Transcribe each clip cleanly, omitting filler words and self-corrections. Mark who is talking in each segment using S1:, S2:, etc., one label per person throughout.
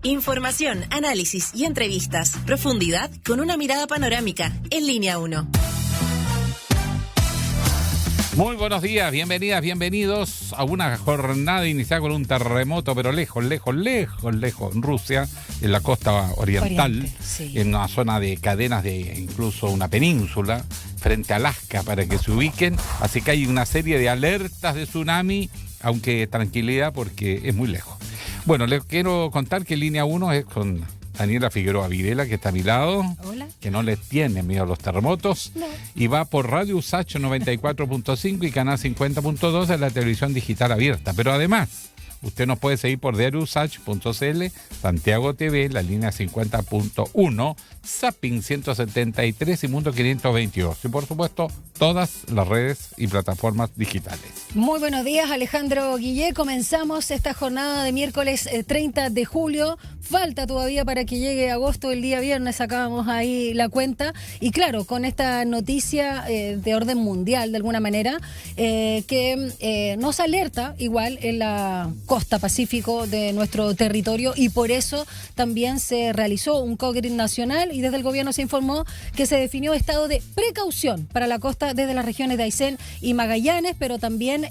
S1: Información, análisis y entrevistas. Profundidad con una mirada panorámica. En Línea 1.
S2: Muy buenos días, bienvenidas, bienvenidos a una jornada iniciada con un terremoto, pero lejos, en Rusia, en la costa oriental,
S3: sí.
S2: En una zona de cadenas de incluso una península, frente a Alaska, para que se ubiquen. Así que hay una serie de alertas de tsunami, aunque tranquilidad porque es muy lejos. Bueno, les quiero contar que Línea 1 es con Daniela Figueroa Videla, que está a mi lado.
S3: Hola.
S2: Que no le tiene miedo a los terremotos.
S3: No.
S2: Y va por Radio Usach 94.5 y Canal 50.2 de la televisión digital abierta. Pero además, usted nos puede seguir por diariousach.cl, Santiago TV, la línea 50.1, Zapping 173 y Mundo 522. Y por supuesto, todas las redes y plataformas digitales.
S3: Muy buenos días, Alejandro Guillé. Comenzamos esta jornada de miércoles 30 de julio. Falta todavía para que llegue agosto, el día viernes sacábamos ahí la cuenta. Y claro, con esta noticia de orden mundial, de alguna manera, que nos alerta igual en la costa pacífico de nuestro territorio, y por eso también se realizó un COGRID nacional y desde el gobierno se informó que se definió estado de precaución para la costa desde las regiones de Aysén y Magallanes, pero también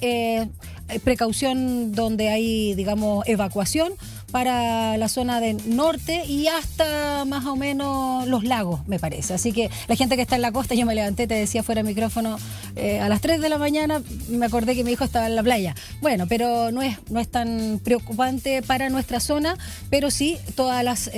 S3: precaución donde hay, digamos, evacuación para la zona del norte y hasta más o menos los lagos, me parece. Así que la gente que está en la costa, yo me levanté, te decía fuera de micrófono, a las 3 de la mañana me acordé que mi hijo estaba en la playa. Bueno, pero no es tan preocupante para nuestra zona, pero sí todas las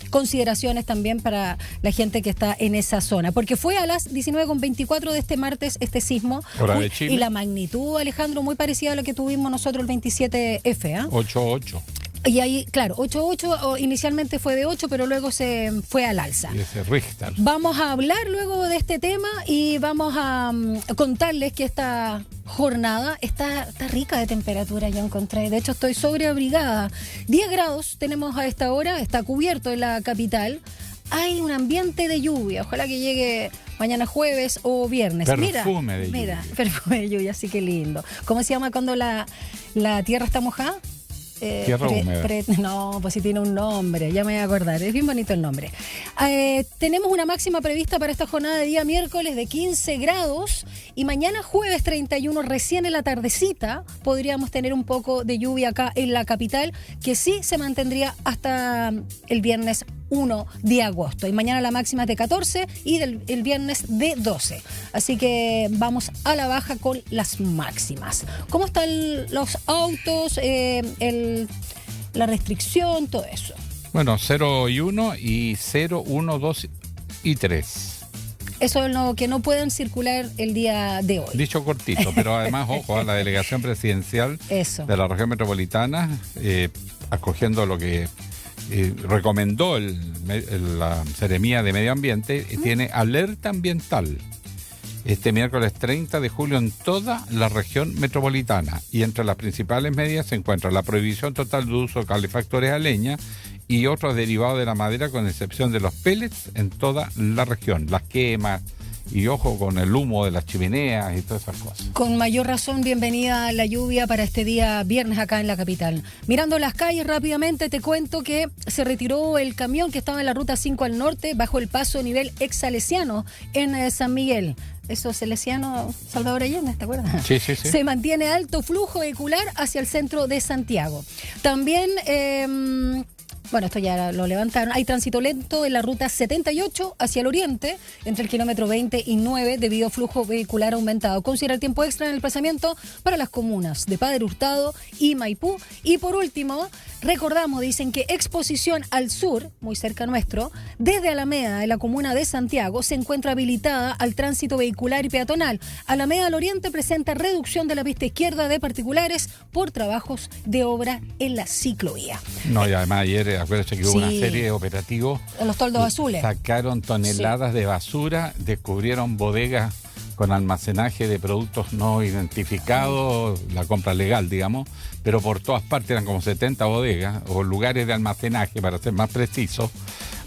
S3: consideraciones también para la gente que está en esa zona. Porque fue a las 19:24 de este martes este sismo.
S2: Hora de Chile.
S3: Y la magnitud, Alejandro, muy parecida a lo que tuvimos nosotros el 27F.
S2: 8.8.
S3: Y ahí, claro, 8.8 inicialmente fue de 8, pero luego se fue al alza.
S2: Y ese Richter.
S3: Vamos a hablar luego de este tema y vamos a contarles que esta jornada está rica de temperatura, yo encontré. De hecho, estoy sobreabrigada. 10 grados tenemos a esta hora, está cubierto en la capital. Hay un ambiente de lluvia, ojalá que llegue mañana jueves o viernes.
S2: Perfume de lluvia.
S3: Mira, perfume de lluvia, sí, que lindo. ¿Cómo se llama cuando la tierra está mojada?
S2: Tierra húmeda.
S3: No, pues sí tiene un nombre, ya me voy a acordar, es bien bonito el nombre. Tenemos una máxima prevista para esta jornada de día miércoles de 15 grados y mañana jueves 31, recién en la tardecita, podríamos tener un poco de lluvia acá en la capital, que sí se mantendría hasta el viernes 1 de agosto. Y mañana la máxima es de 14 y el viernes de 12. Así que vamos a la baja con las máximas. ¿Cómo están los autos, la restricción, todo eso?
S2: Bueno, 0 y 1 y 0, 1, 2 y 3.
S3: Eso es lo que no pueden circular el día de hoy.
S2: Dicho cortito, pero además, ojo, a la delegación presidencial de la región metropolitana, acogiendo lo que recomendó la Seremía de Medio Ambiente, tiene alerta ambiental este miércoles 30 de julio en toda la región metropolitana, y entre las principales medidas se encuentra la prohibición total de uso de calefactores a leña y otros derivados de la madera, con excepción de los pellets en toda la región, las quemas y ojo con el humo de las chimeneas y todas esas cosas.
S3: Con mayor razón, bienvenida la lluvia para este día viernes acá en la capital. Mirando las calles rápidamente, te cuento que se retiró el camión que estaba en la ruta 5 al norte bajo el paso nivel ex-salesiano en San Miguel. Eso salesiano Salvador Allende, ¿te acuerdas?
S2: Sí.
S3: Se mantiene alto flujo vehicular hacia el centro de Santiago. También Bueno, esto ya lo levantaron. Hay tránsito lento en la ruta 78 hacia el oriente, entre el kilómetro 20 y 9, debido a flujo vehicular aumentado. Considera el tiempo extra en el desplazamiento para las comunas de Padre Hurtado y Maipú. Y por último, recordamos, dicen que Exposición al Sur, muy cerca nuestro, desde Alameda, en la comuna de Santiago, se encuentra habilitada al tránsito vehicular y peatonal. Alameda al oriente presenta reducción de la pista izquierda de particulares por trabajos de obra en la ciclovía.
S2: No, y además ayer, acuérdense que hubo una serie de operativos.
S3: En los toldos azules.
S2: Sacaron toneladas de basura, descubrieron bodegas con almacenaje de productos no identificados, la compra legal, digamos, pero por todas partes eran como 70 bodegas o lugares de almacenaje, para ser más precisos,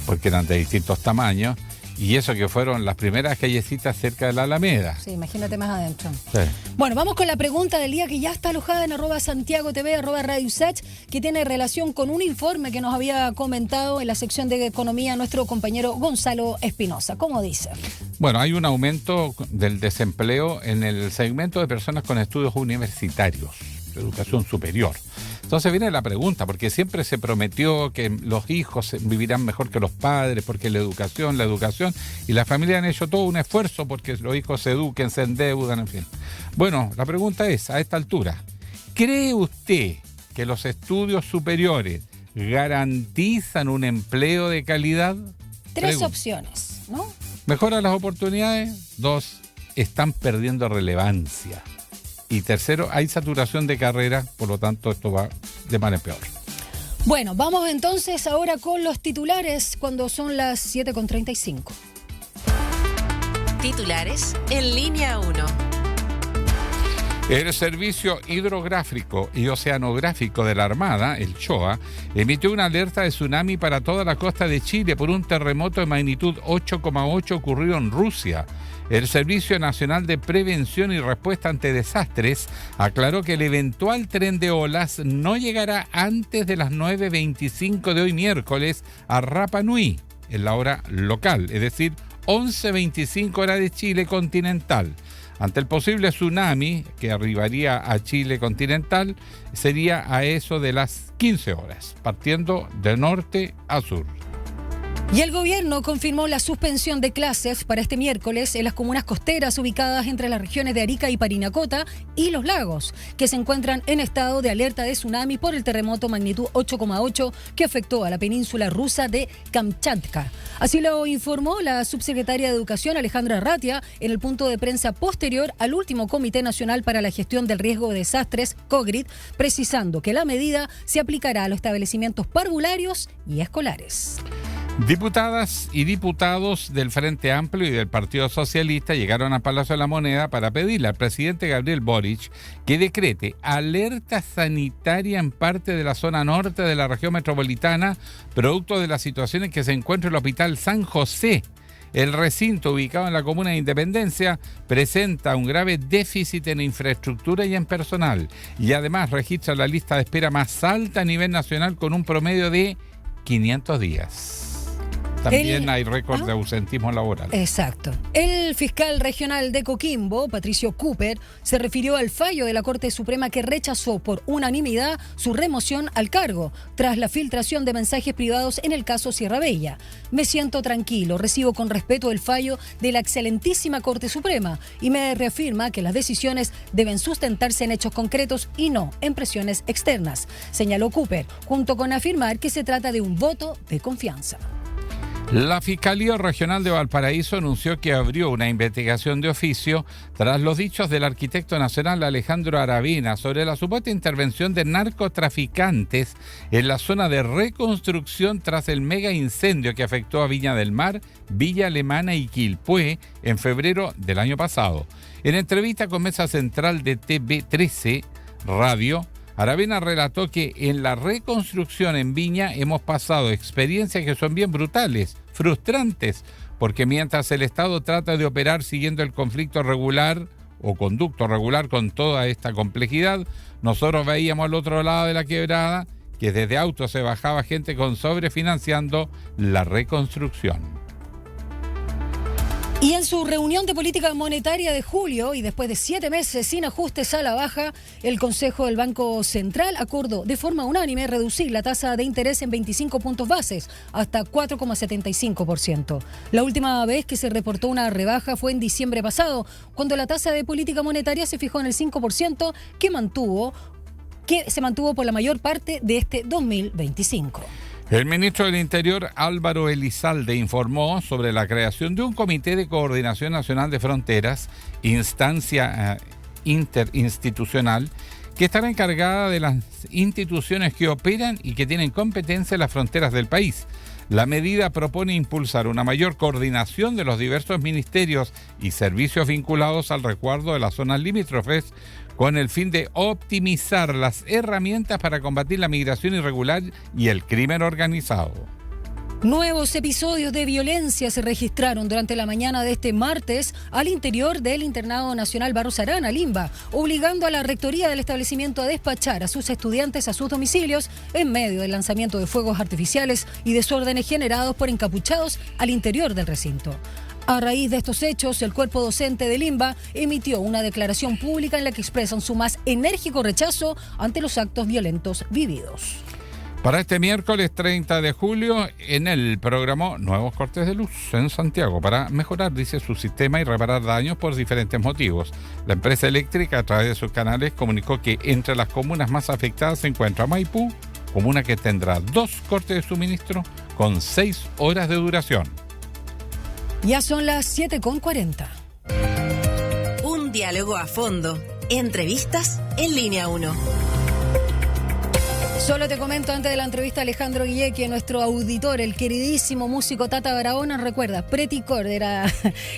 S2: porque eran de distintos tamaños, Y eso que fueron las primeras callecitas cerca de la Alameda.
S3: Sí, imagínate más adentro.
S2: Sí.
S3: Bueno, vamos con la pregunta del día que ya está alojada en @SantiagoTV, @RadioSach, que tiene relación con un informe que nos había comentado en la sección de economía nuestro compañero Gonzalo Espinosa. ¿Cómo dice?
S2: Bueno, hay un aumento del desempleo en el segmento de personas con estudios universitarios, de educación superior. Entonces viene la pregunta, porque siempre se prometió que los hijos vivirán mejor que los padres, porque la educación, y las familias han hecho todo un esfuerzo porque los hijos se eduquen, se endeudan, en fin. Bueno, la pregunta es, a esta altura, ¿cree usted que los estudios superiores garantizan un empleo de calidad?
S3: Tres opciones, ¿no?
S2: ¿Mejoran las oportunidades? 2, están perdiendo relevancia. Y 3, hay saturación de carrera, por lo tanto esto va de mal en peor.
S3: Bueno, vamos entonces ahora con los titulares cuando son las 7:35.
S1: Titulares en línea 1.
S2: El Servicio Hidrográfico y Oceanográfico de la Armada, el CHOA, emitió una alerta de tsunami para toda la costa de Chile por un terremoto de magnitud 8,8 ocurrido en Rusia. El Servicio Nacional de Prevención y Respuesta ante Desastres aclaró que el eventual tren de olas no llegará antes de las 9:25 de hoy miércoles a Rapa Nui, en la hora local, es decir, 11:25 hora de Chile continental. Ante el posible tsunami que arribaría a Chile continental, sería a eso de las 15 horas, partiendo de norte a sur.
S3: Y el gobierno confirmó la suspensión de clases para este miércoles en las comunas costeras ubicadas entre las regiones de Arica y Parinacota y Los Lagos, que se encuentran en estado de alerta de tsunami por el terremoto magnitud 8,8 que afectó a la península rusa de Kamchatka. Así lo informó la subsecretaria de Educación, Alejandra Ratia, en el punto de prensa posterior al último Comité Nacional para la Gestión del Riesgo de Desastres, COGRID, precisando que la medida se aplicará a los establecimientos parvularios y escolares.
S2: Diputadas y diputados del Frente Amplio y del Partido Socialista llegaron al Palacio de la Moneda para pedirle al presidente Gabriel Boric que decrete alerta sanitaria en parte de la zona norte de la región metropolitana, producto de las situaciones que se encuentra el Hospital San José. El recinto, ubicado en la comuna de Independencia, presenta un grave déficit en infraestructura y en personal, y además registra la lista de espera más alta a nivel nacional con un promedio de 500 días. También hay récord de ausentismo laboral.
S3: Exacto. El fiscal regional de Coquimbo, Patricio Cooper, se refirió al fallo de la Corte Suprema que rechazó por unanimidad su remoción al cargo tras la filtración de mensajes privados en el caso Sierra Bella. Me siento tranquilo, recibo con respeto el fallo de la excelentísima Corte Suprema y me reafirma que las decisiones deben sustentarse en hechos concretos y no en presiones externas, señaló Cooper, junto con afirmar que se trata de un voto de confianza.
S2: La Fiscalía Regional de Valparaíso anunció que abrió una investigación de oficio tras los dichos del arquitecto nacional Alejandro Aravena sobre la supuesta intervención de narcotraficantes en la zona de reconstrucción tras el mega incendio que afectó a Viña del Mar, Villa Alemana y Quilpué en febrero del año pasado. En entrevista con Mesa Central de TV13 Radio, Aravena relató que en la reconstrucción en Viña hemos pasado experiencias que son bien brutales, frustrantes, porque mientras el Estado trata de operar siguiendo el conflicto regular o conducto regular con toda esta complejidad, nosotros veíamos al otro lado de la quebrada que desde autos se bajaba gente con sobrefinanciando la reconstrucción.
S3: Y en su reunión de política monetaria de julio y después de 7 meses sin ajustes a la baja, el Consejo del Banco Central acordó de forma unánime reducir la tasa de interés en 25 puntos bases hasta 4,75%. La última vez que se reportó una rebaja fue en diciembre pasado, cuando la tasa de política monetaria se fijó en el 5% que se mantuvo por la mayor parte de este 2025.
S2: El ministro del Interior, Álvaro Elizalde, informó sobre la creación de un Comité de Coordinación Nacional de Fronteras, instancia interinstitucional, que estará encargada de las instituciones que operan y que tienen competencia en las fronteras del país. La medida propone impulsar una mayor coordinación de los diversos ministerios y servicios vinculados al resguardo de las zonas limítrofes, con el fin de optimizar las herramientas para combatir la migración irregular y el crimen organizado.
S3: Nuevos episodios de violencia se registraron durante la mañana de este martes al interior del Internado Nacional Barros Arana, Limba, obligando a la rectoría del establecimiento a despachar a sus estudiantes a sus domicilios en medio del lanzamiento de fuegos artificiales y desórdenes generados por encapuchados al interior del recinto. A raíz de estos hechos, el cuerpo docente de Limba emitió una declaración pública en la que expresan su más enérgico rechazo ante los actos violentos vividos.
S2: Para este miércoles 30 de julio, en el programó nuevos cortes de luz en Santiago para mejorar, dice, su sistema y reparar daños por diferentes motivos. La empresa eléctrica, a través de sus canales, comunicó que entre las comunas más afectadas se encuentra Maipú, comuna que tendrá 2 cortes de suministro con 6 horas de duración.
S3: Ya son las 7:40.
S1: Un diálogo a fondo. Entrevistas en Línea 1.
S3: Solo te comento antes de la entrevista a Alejandro Guillé que nuestro auditor, el queridísimo músico Tata Barahona, recuerda, Preticor era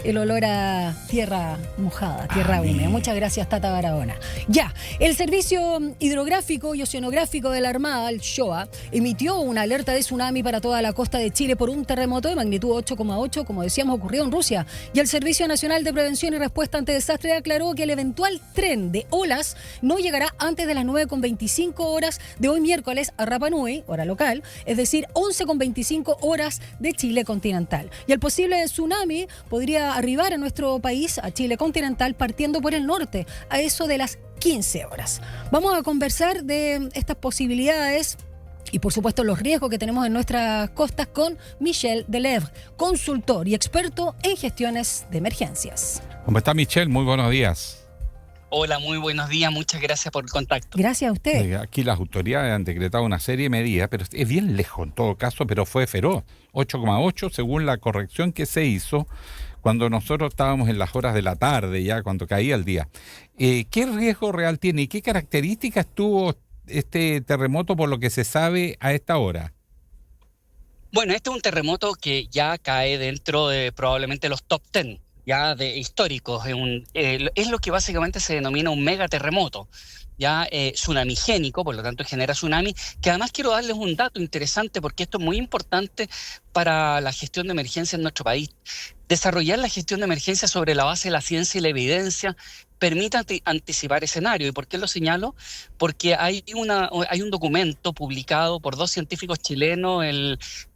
S3: el olor a tierra mojada, tierra húmeda. Muchas gracias, Tata Barahona. Ya, el Servicio Hidrográfico y Oceanográfico de la Armada, el SHOA, emitió una alerta de tsunami para toda la costa de Chile por un terremoto de magnitud 8,8, como decíamos, ocurrió en Rusia. Y el Servicio Nacional de Prevención y Respuesta ante Desastre aclaró que el eventual tren de olas no llegará antes de las 9:25 horas de hoy miércoles a Rapa Nui, hora local, es decir, 11:25 horas de Chile continental. Y el posible tsunami podría arribar a nuestro país, a Chile continental, partiendo por el norte, a eso de las 15 horas. Vamos a conversar de estas posibilidades y, por supuesto, los riesgos que tenemos en nuestras costas con Michel Delèvre, consultor y experto en gestiones de emergencias.
S2: ¿Cómo está, Michel? Muy buenos días.
S4: Hola, muy buenos días, muchas gracias por el contacto.
S3: Gracias a usted.
S2: Aquí las autoridades han decretado una serie de medidas, pero es bien lejos en todo caso, pero fue feroz. 8,8 según la corrección que se hizo cuando nosotros estábamos en las horas de la tarde, ya cuando caía el día. ¿Qué riesgo real tiene y qué características tuvo este terremoto por lo que se sabe a esta hora?
S4: Bueno, este es un terremoto que ya cae dentro de probablemente los top 10. Ya de históricos, es lo que básicamente se denomina un megaterremoto, ya tsunamigénico, por lo tanto genera tsunami, que además quiero darles un dato interesante porque esto es muy importante para la gestión de emergencia en nuestro país. Desarrollar la gestión de emergencia sobre la base de la ciencia y la evidencia permite anticipar escenarios. ¿Y por qué lo señalo? Porque hay un documento publicado por 2 científicos chilenos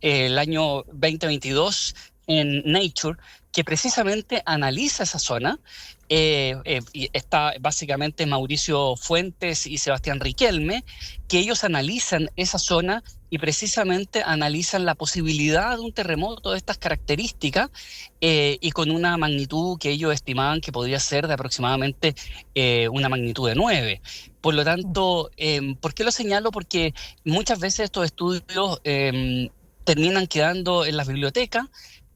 S4: el año 2022 en Nature, que precisamente analiza esa zona. Y está básicamente Mauricio Fuentes y Sebastián Riquelme, que ellos analizan esa zona y precisamente analizan la posibilidad de un terremoto de estas características y con una magnitud que ellos estimaban que podría ser de aproximadamente una magnitud de 9. Por lo tanto, ¿por qué lo señalo? Porque muchas veces estos estudios terminan quedando en las bibliotecas,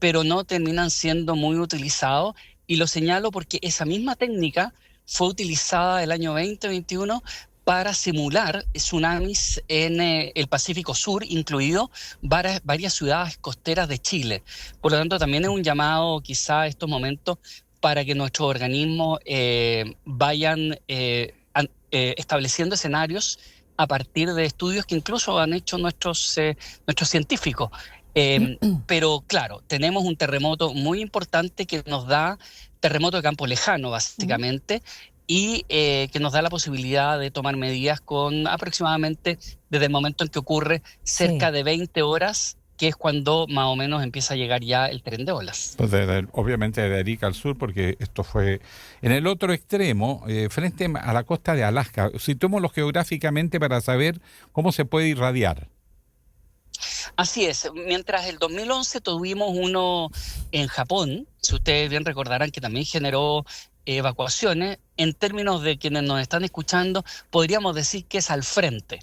S4: pero no terminan siendo muy utilizados, y lo señalo porque esa misma técnica fue utilizada el año 2021 para simular tsunamis en el Pacífico Sur, incluido varias ciudades costeras de Chile. Por lo tanto, también es un llamado quizá a estos momentos para que nuestros organismos vayan estableciendo escenarios a partir de estudios que incluso han hecho nuestros científicos. Pero claro, tenemos un terremoto muy importante que nos da, terremoto de campo lejano básicamente, y que nos da la posibilidad de tomar medidas con aproximadamente, desde el momento en que ocurre, cerca de 20 horas, que es cuando más o menos empieza a llegar ya el tren de olas.
S2: Pues obviamente de Arica al sur, porque esto fue en el otro extremo, frente a la costa de Alaska. Situémoslo geográficamente para saber cómo se puede irradiar.
S4: Así es, mientras el 2011 tuvimos uno en Japón, si ustedes bien recordarán que también generó evacuaciones, en términos de quienes nos están escuchando, podríamos decir que es al frente,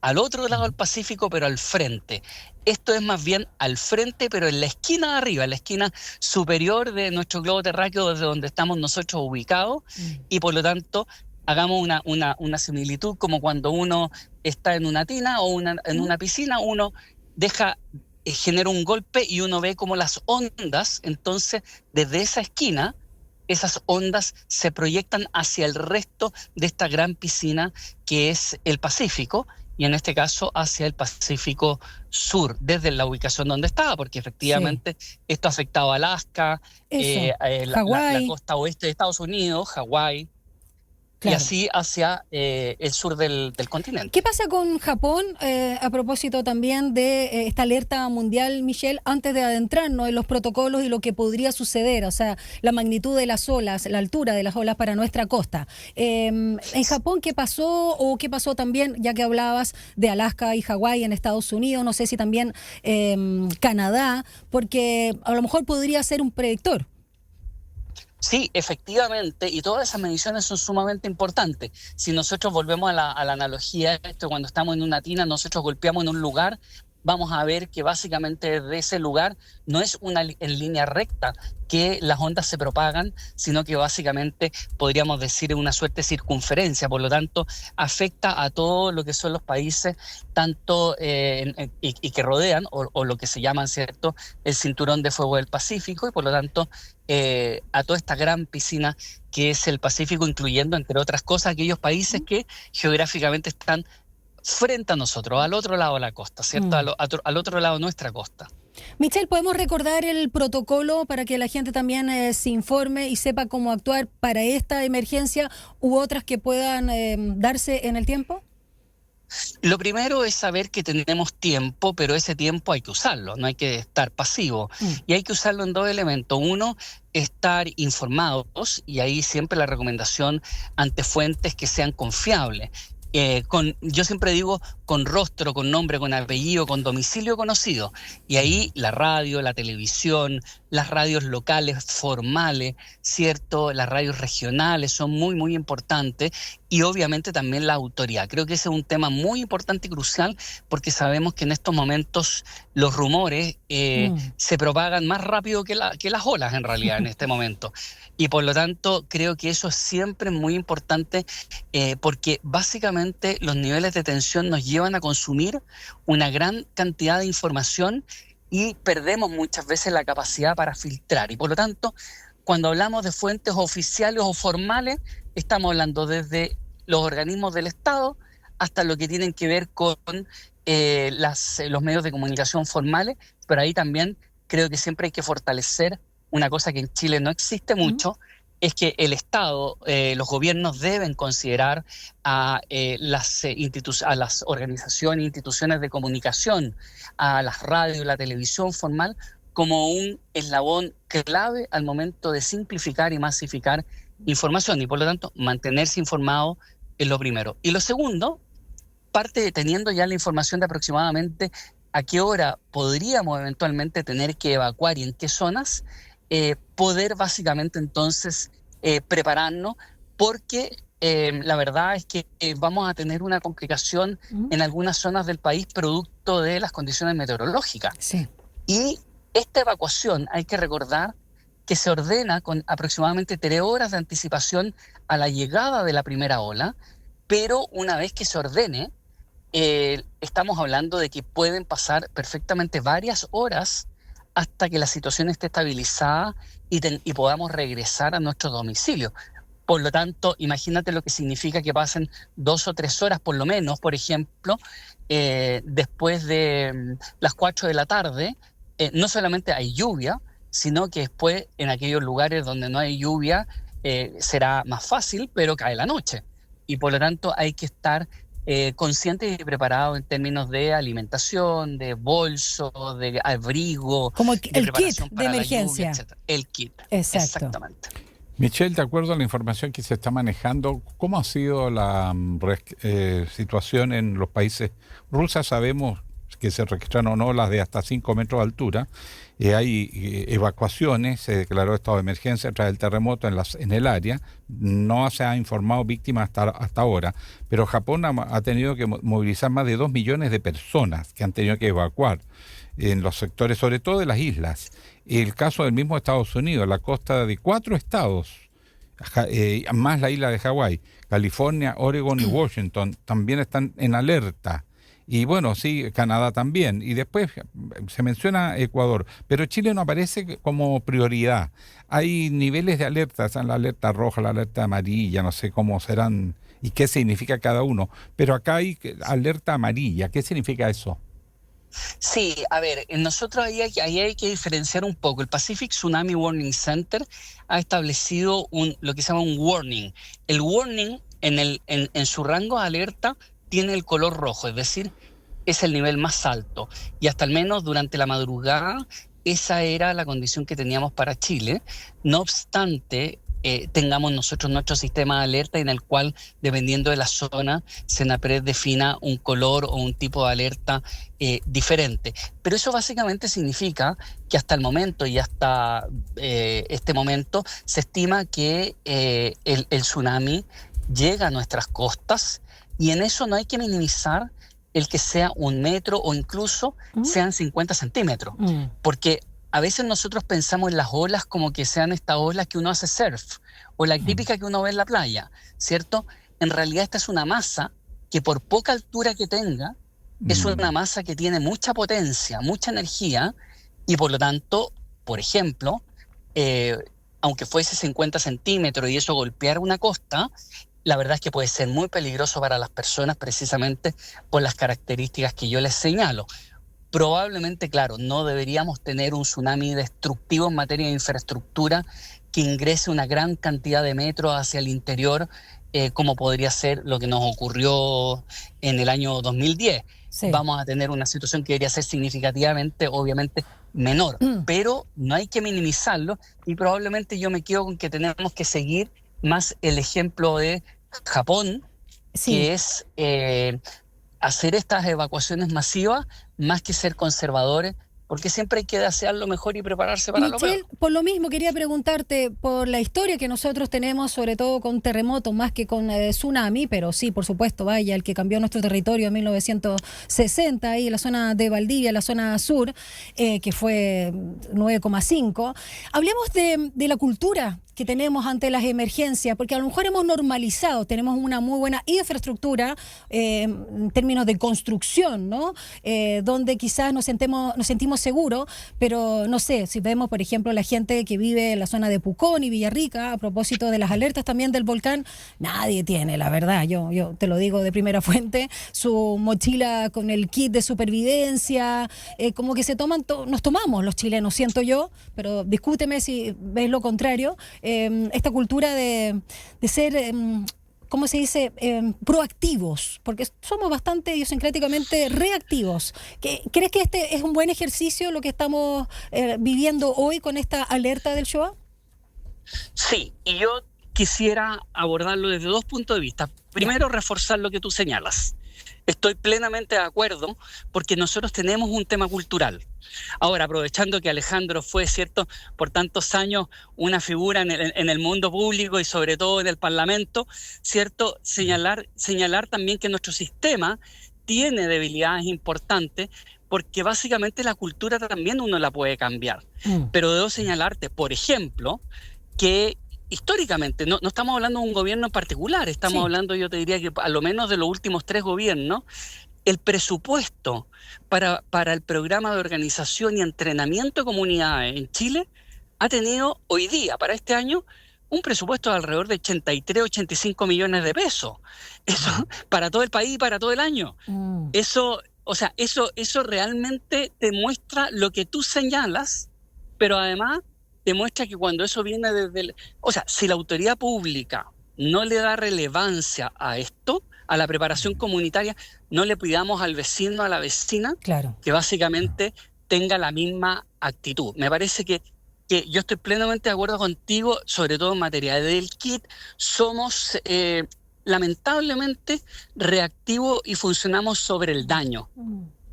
S4: al otro lado del Pacífico, pero al frente. Esto es más bien al frente, pero en la esquina de arriba, en la esquina superior de nuestro globo terráqueo, desde donde estamos nosotros ubicados, y por lo tanto hagamos una similitud como cuando uno está en una tina o en una piscina, uno genera un golpe y uno ve como las ondas, entonces desde esa esquina, esas ondas se proyectan hacia el resto de esta gran piscina que es el Pacífico, y en este caso hacia el Pacífico Sur, desde la ubicación donde estaba, porque efectivamente esto ha afectado a Alaska, la costa oeste de Estados Unidos, Hawái, y así hacia el sur del continente.
S3: ¿Qué pasa con Japón a propósito también de esta alerta mundial, Michelle, antes de adentrarnos en los protocolos y lo que podría suceder? O sea, la magnitud de las olas, la altura de las olas para nuestra costa. En Japón, ¿qué pasó? ¿O qué pasó también, ya que hablabas de Alaska y Hawái en Estados Unidos? No sé si también Canadá, porque a lo mejor podría ser un predictor.
S4: Sí, efectivamente, y todas esas mediciones son sumamente importantes. Si nosotros volvemos a la analogía, cuando estamos en una tina, nosotros golpeamos en un lugar, vamos a ver que básicamente desde ese lugar no es en línea recta que las ondas se propagan, sino que básicamente podríamos decir una suerte de circunferencia. Por lo tanto, afecta a todo lo que son los países, tanto y que rodean, o lo que se llaman, ¿cierto?, el cinturón de fuego del Pacífico, y por lo tanto a toda esta gran piscina que es el Pacífico, incluyendo, entre otras cosas, aquellos países que geográficamente están frente a nosotros, al otro lado de la costa, ¿cierto? Al otro lado de nuestra costa.
S3: Michelle, ¿podemos recordar el protocolo para que la gente también se informe y sepa cómo actuar para esta emergencia u otras que puedan darse en el tiempo?
S4: Lo primero es saber que tenemos tiempo, pero ese tiempo hay que usarlo, no hay que estar pasivo. Y hay que usarlo en dos elementos. Uno, estar informados, y ahí siempre la recomendación ante fuentes que sean confiables. Yo siempre digo con rostro, con nombre, con apellido, con domicilio conocido. Y ahí la radio, la televisión, las radios locales formales, ¿cierto? Las radios regionales son muy, muy importantes. Y obviamente también la autoridad. Creo que ese es un tema muy importante y crucial, porque sabemos que en estos momentos los rumores se propagan más rápido que las olas en realidad en este momento. Y por lo tanto creo que eso es siempre muy importante, porque básicamente los niveles de tensión nos llevan a consumir una gran cantidad de información y perdemos muchas veces la capacidad para filtrar. Y por lo tanto, cuando hablamos de fuentes oficiales o formales, estamos hablando desde los organismos del Estado hasta lo que tienen que ver con los medios de comunicación formales, pero ahí también creo que siempre hay que fortalecer una cosa que en Chile no existe mucho, es que el Estado, los gobiernos deben considerar a las organizaciones, instituciones de comunicación, a las radios, la televisión formal, como un eslabón clave al momento de simplificar y masificar información, y por lo tanto mantenerse informado es lo primero. Y lo segundo, teniendo ya la información de aproximadamente a qué hora podríamos eventualmente tener que evacuar y en qué zonas, poder básicamente entonces prepararnos, porque la verdad es que vamos a tener una complicación en algunas zonas del país producto de las condiciones meteorológicas.
S3: Sí.
S4: Y esta evacuación, hay que recordar que se ordena con aproximadamente 3 horas de anticipación a la llegada de la primera ola, pero una vez que se ordene, estamos hablando de que pueden pasar perfectamente varias horas hasta que la situación esté estabilizada y podamos regresar a nuestro domicilio. Por lo tanto, imagínate lo que significa que pasen 2 o 3 horas por lo menos, por ejemplo, después de las 4 de la tarde, no solamente hay lluvia, sino que después en aquellos lugares donde no hay lluvia será más fácil, pero cae la noche. Y por lo tanto hay que estar conscientes y preparados en términos de alimentación, de bolso, de abrigo,
S3: como el
S4: kit
S3: de emergencia.
S4: Lluvia, el kit.
S3: Exacto.
S4: Exactamente.
S2: Michelle, de acuerdo a la información que se está manejando, ¿cómo ha sido la situación en los países? Rusia sabemos que se registraron olas de hasta 5 metros de altura, hay evacuaciones, se declaró estado de emergencia tras el terremoto en el área, no se ha informado víctimas hasta ahora, pero Japón ha tenido que movilizar más de 2 millones de personas que han tenido que evacuar en los sectores, sobre todo de las islas. El caso del mismo Estados Unidos, la costa de 4 estados, más la isla de Hawái, California, Oregon y Washington, también están en alerta. Y bueno, sí, Canadá también. Y después se menciona Ecuador, pero Chile no aparece como prioridad. Hay niveles de alerta, están la alerta roja, la alerta amarilla, no sé cómo serán y qué significa cada uno. Pero acá hay alerta amarilla. ¿Qué significa eso?
S4: Sí, a ver, nosotros ahí hay que diferenciar un poco. El Pacific Tsunami Warning Center ha establecido lo que se llama un warning. El warning en su rango de alerta tiene el color rojo, es decir, es el nivel más alto. Y hasta al menos durante la madrugada, esa era la condición que teníamos para Chile. No obstante, tengamos nosotros nuestro sistema de alerta en el cual, dependiendo de la zona, Senapred defina un color o un tipo de alerta diferente. Pero eso básicamente significa que hasta el momento y hasta este momento se estima que el tsunami llega a nuestras costas, y en eso no hay que minimizar el que sea 1 metro o incluso sean 50 centímetros, porque a veces nosotros pensamos en las olas como que sean estas olas que uno hace surf, o la típica que uno ve en la playa, ¿cierto? En realidad esta es una masa que, por poca altura que tenga, es una masa que tiene mucha potencia, mucha energía, y por lo tanto, por ejemplo, aunque fuese 50 centímetros y eso golpeara una costa, la verdad es que puede ser muy peligroso para las personas, precisamente por las características que yo les señalo. Probablemente, claro, no deberíamos tener un tsunami destructivo en materia de infraestructura que ingrese una gran cantidad de metros hacia el interior, como podría ser lo que nos ocurrió en el año 2010. Sí. Vamos a tener una situación que debería ser significativamente, obviamente, menor, pero no hay que minimizarlo, y probablemente yo me quedo con que tenemos que seguir más el ejemplo de Japón, que es hacer estas evacuaciones masivas más que ser conservadores, porque siempre hay que desear lo mejor y prepararse para lo peor.
S3: Por lo mismo quería preguntarte por la historia que nosotros tenemos, sobre todo con terremotos más que con tsunami, pero sí, por supuesto, vaya, el que cambió nuestro territorio en 1960, ahí en la zona de Valdivia, la zona sur, que fue 9,5. Hablemos de la cultura que tenemos ante las emergencias, porque a lo mejor hemos normalizado, tenemos una muy buena infraestructura en términos de construcción, ¿no? Donde quizás nos sentimos seguros, pero no sé, si vemos, por ejemplo, la gente que vive en la zona de Pucón y Villarrica, a propósito de las alertas también del volcán, nadie tiene, la verdad, yo te lo digo de primera fuente, su mochila con el kit de supervivencia, como que nos tomamos los chilenos, siento yo, pero discúteme si ves lo contrario. Esta cultura de ser, ¿cómo se dice?, proactivos, porque somos bastante idiosincráticamente reactivos. ¿Crees que este es un buen ejercicio lo que estamos viviendo hoy con esta alerta del Shoah?
S4: Sí, y yo quisiera abordarlo desde 2 puntos de vista. Primero, reforzar lo que tú señalas. Estoy plenamente de acuerdo, porque nosotros tenemos un tema cultural. Ahora, aprovechando que Alejandro fue, ¿cierto?, por tantos años una figura en el mundo público y sobre todo en el Parlamento, ¿cierto?, señalar también que nuestro sistema tiene debilidades importantes, porque básicamente la cultura también uno la puede cambiar. Pero debo señalarte, por ejemplo, que históricamente, no estamos hablando de un gobierno en particular, estamos hablando, yo te diría que a lo menos de los últimos 3 gobiernos, el presupuesto para el programa de organización y entrenamiento de comunidades en Chile ha tenido hoy día, para este año, un presupuesto de alrededor de 85 millones de pesos. Eso para todo el país y para todo el año. Eso realmente te muestra lo que tú señalas, pero además demuestra que cuando eso viene desde... si la autoridad pública no le da relevancia a esto, a la preparación comunitaria, no le pidamos al vecino, a la vecina, que básicamente tenga la misma actitud. Me parece que yo estoy plenamente de acuerdo contigo, sobre todo en materia del kit. Somos lamentablemente reactivos y funcionamos sobre el daño.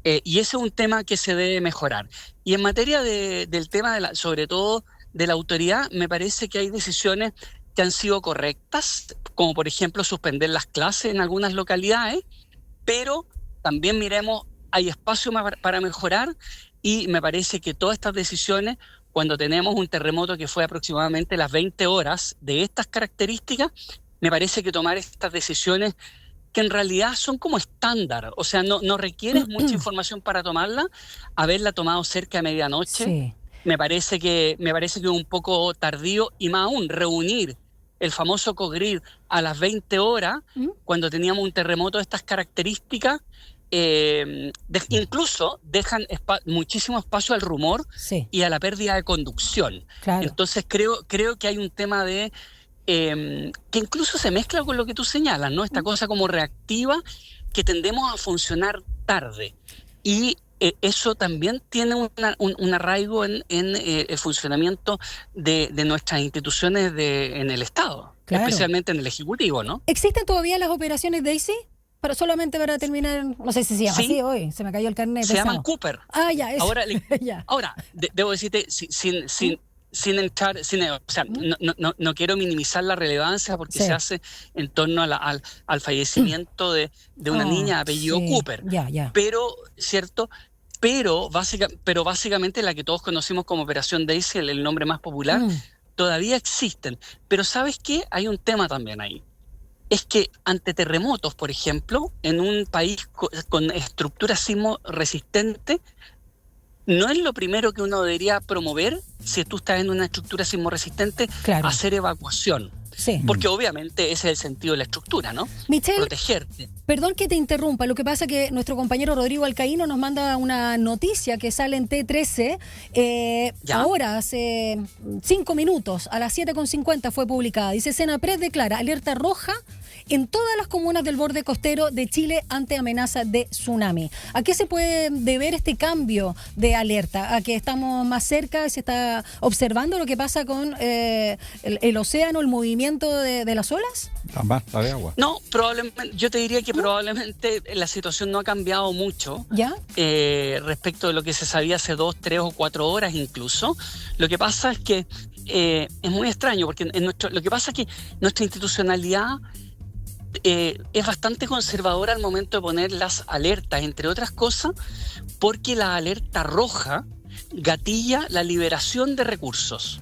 S4: Y ese es un tema que se debe mejorar. Y en materia del tema, sobre todo de la autoridad, me parece que hay decisiones que han sido correctas, como por ejemplo suspender las clases en algunas localidades, pero también miremos, hay espacio para mejorar, y me parece que todas estas decisiones, cuando tenemos un terremoto que fue aproximadamente las 20 horas de estas características, me parece que tomar estas decisiones que en realidad son como estándar, o sea, no requieres mucha información para tomarla, haberla tomado cerca de medianoche, me parece que es un poco tardío, y más aún, reunir el famoso Cogrid a las 20 horas, cuando teníamos un terremoto de estas características, incluso dejan muchísimo espacio al rumor y a la pérdida de conducción. Claro. Entonces creo que hay un tema de que incluso se mezcla con lo que tú señalas, ¿no? Esta cosa como reactiva, que tendemos a funcionar tarde. Y eso también tiene un arraigo en el funcionamiento de nuestras instituciones en el Estado, claro, especialmente en el Ejecutivo, ¿no?
S3: ¿Existen todavía las operaciones Daisy? Pero solamente para terminar, no sé si se llama así hoy, se me cayó el carnet.
S4: Se llaman Cooper.
S3: Ah, ya, eso.
S4: Ahora debo decirte, sin entrar, o sea, no quiero minimizar la relevancia porque se hace en torno al fallecimiento de una niña de apellido Cooper. Pero, ¿cierto? Pero básicamente la que todos conocimos como Operación Daisy, el nombre más popular, todavía existen. Pero ¿sabes qué? Hay un tema también ahí. Es que ante terremotos, por ejemplo, en un país con estructura sismo resistente, no es lo primero que uno debería promover si tú estás en una estructura sismo resistente, claro, hacer evacuación. Sí. Porque obviamente ese es el sentido de la estructura, ¿no?
S3: Michelle,
S4: protegerte.
S3: Perdón que te interrumpa, lo que pasa es que nuestro compañero Rodrigo Alcaíno nos manda una noticia que sale en T13, ahora hace 5 minutos, a las 7:50 fue publicada. Dice: Senapred declara alerta roja en todas las comunas del borde costero de Chile ante amenaza de tsunami. ¿A qué se puede deber este cambio de alerta? ¿A que estamos más cerca, se está observando lo que pasa con el océano, el movimiento de las olas?
S2: La masa de agua.
S4: No, probablemente, yo te diría que probablemente la situación no ha cambiado mucho.
S3: ¿Ya?
S4: Respecto de lo que se sabía hace 2, 3 o 4 horas incluso. Lo que pasa es que es muy extraño, porque lo que pasa es que nuestra institucionalidad es bastante conservadora al momento de poner las alertas, entre otras cosas, porque la alerta roja gatilla la liberación de recursos.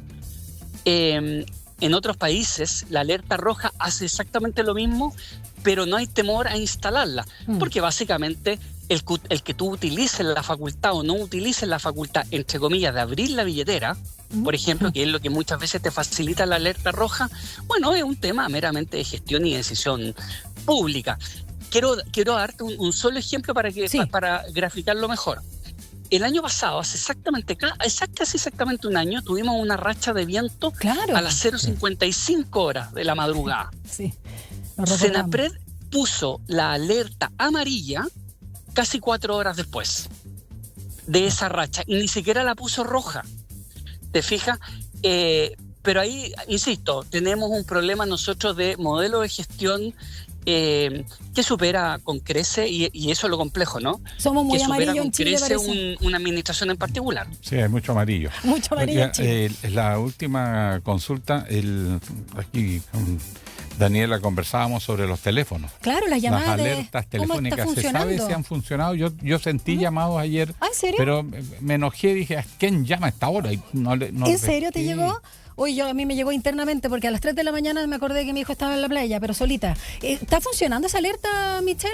S4: En otros países, la alerta roja hace exactamente lo mismo, pero no hay temor a instalarla, porque básicamente el que tú utilices la facultad o no utilices la facultad, entre comillas, de abrir la billetera, por ejemplo, que es lo que muchas veces te facilita la alerta roja, bueno, es un tema meramente de gestión y decisión pública. Quiero darte un solo ejemplo para graficarlo mejor. El año pasado, hace exactamente un año, tuvimos una racha de viento, claro, a las 0:55 horas de la madrugada.
S3: Sí.
S4: Senapred puso la alerta amarilla casi 4 horas después de esa racha y ni siquiera la puso roja. ¿Te fijas? Pero ahí, insisto, tenemos un problema nosotros de modelo de gestión que supera con crece, y eso es lo complejo, ¿no?
S3: Somos muy amarillos en Chile,
S4: parece una administración en particular.
S2: Sí, hay mucho amarillo.
S3: Mucho amarillo en Chile.
S2: La última consulta, aquí con Daniela conversábamos sobre los teléfonos.
S3: Claro, las llamadas.
S2: Las alertas telefónicas, ¿se sabe si han funcionado? Yo sentí llamados ayer.
S3: ¿Ah, en serio?
S2: Pero me enojé y dije, ¿quién llama a esta hora? Y no
S3: ¿En serio te llegó? Uy, a mí me llegó internamente porque a las 3 de la mañana me acordé que mi hijo estaba en la playa, pero solita. ¿Está funcionando esa alerta, Michelle?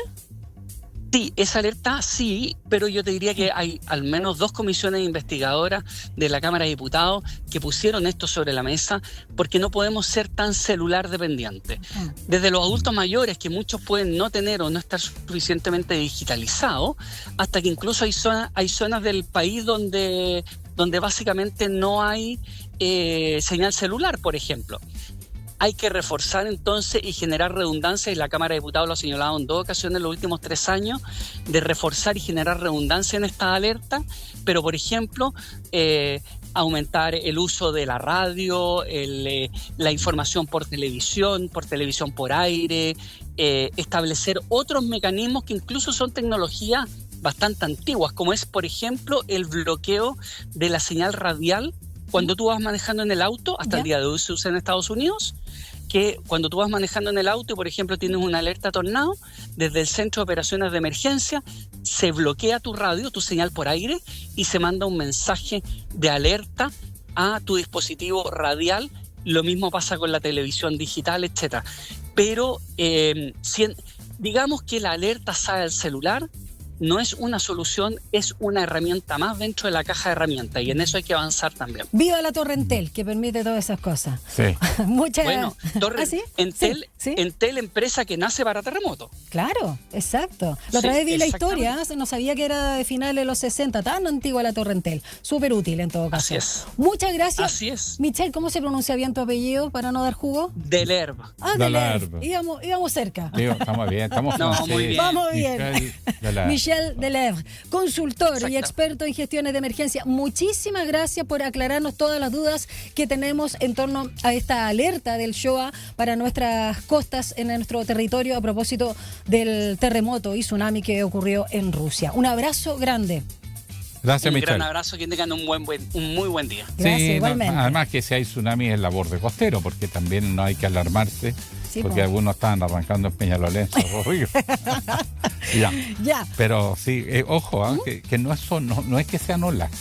S4: Sí, esa alerta sí, pero yo te diría que hay al menos 2 comisiones investigadoras de la Cámara de Diputados que pusieron esto sobre la mesa, porque no podemos ser tan celular dependientes. Desde los adultos mayores, que muchos pueden no tener o no estar suficientemente digitalizados, hasta que incluso hay zonas del país donde básicamente no hay señal celular, por ejemplo. Hay que reforzar entonces y generar redundancia, y la Cámara de Diputados lo ha señalado en 2 ocasiones en los últimos 3 años, de reforzar y generar redundancia en esta alerta, pero por ejemplo, aumentar el uso de la radio, la información por televisión por aire, establecer otros mecanismos que incluso son tecnologías bastante antiguas, como es, por ejemplo, el bloqueo de la señal radial cuando tú vas manejando en el auto. Hasta el día de hoy se usa en Estados Unidos, que cuando tú vas manejando en el auto y, por ejemplo, tienes una alerta tornado, desde el Centro de Operaciones de Emergencia se bloquea tu radio, tu señal por aire, y se manda un mensaje de alerta a tu dispositivo radial. Lo mismo pasa con la televisión digital, etcétera. Pero digamos que la alerta sale al celular, no es una solución, es una herramienta más dentro de la caja de herramientas, y en eso hay que avanzar también.
S3: Viva la torre Entel, que permite todas esas cosas.
S2: Sí.
S4: Bueno,
S3: ¿Sí?
S4: Entel,
S3: ¿Sí?
S4: Entel, empresa que nace para terremotos.
S3: Claro, exacto. La otra vez vi la historia, no sabía que era de finales de los 60, tan antigua la torre Entel. Súper útil en todo caso.
S4: Así es.
S3: Muchas gracias.
S4: Así es.
S3: Michelle, ¿cómo se pronuncia bien tu apellido para no dar jugo?
S4: Delerve.
S3: Delerve. Íbamos cerca.
S2: Digo, estamos bien, estamos
S4: muy bien.
S3: Vamos bien. Michelle Delerve, consultor y experto en gestiones de emergencia. Muchísimas gracias por aclararnos todas las dudas que tenemos en torno a esta alerta del SHOA para nuestras costas en nuestro territorio a propósito del terremoto y tsunami que ocurrió en Rusia. Un abrazo grande.
S2: Gracias, Michelle.
S4: Un gran abrazo, que tengan un muy buen día.
S3: Gracias,
S2: sí,
S3: igualmente.
S2: Además que si hay tsunami es la borde costero, porque también no hay que alarmarse,
S3: sí,
S2: porque algunos estaban arrancando en Peñalolén, Río.
S3: Ya.
S2: Pero sí, ojo, que no es que sean olas,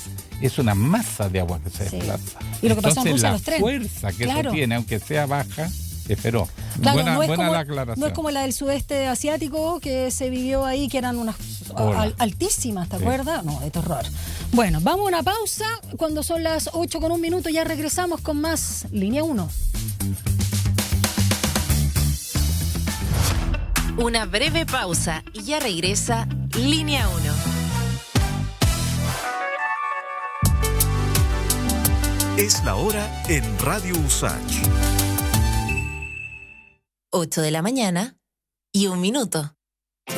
S2: es una masa de agua que se desplaza.
S3: Y lo que pasó en Rusia,
S2: la
S3: los trenes.
S2: fuerza que eso tiene, aunque sea baja, pero
S3: claro,
S2: buena la aclaración.
S3: No es como la del sudeste asiático que se vivió ahí, que eran unas altísimas, ¿te acuerdas? No, de terror. Bueno, vamos a una pausa. Cuando son las 8:01 ya regresamos con más Línea 1.
S1: Una breve pausa y ya regresa Línea 1.
S5: Es la hora en Radio USACH.
S1: 8 de la mañana y 1 minuto.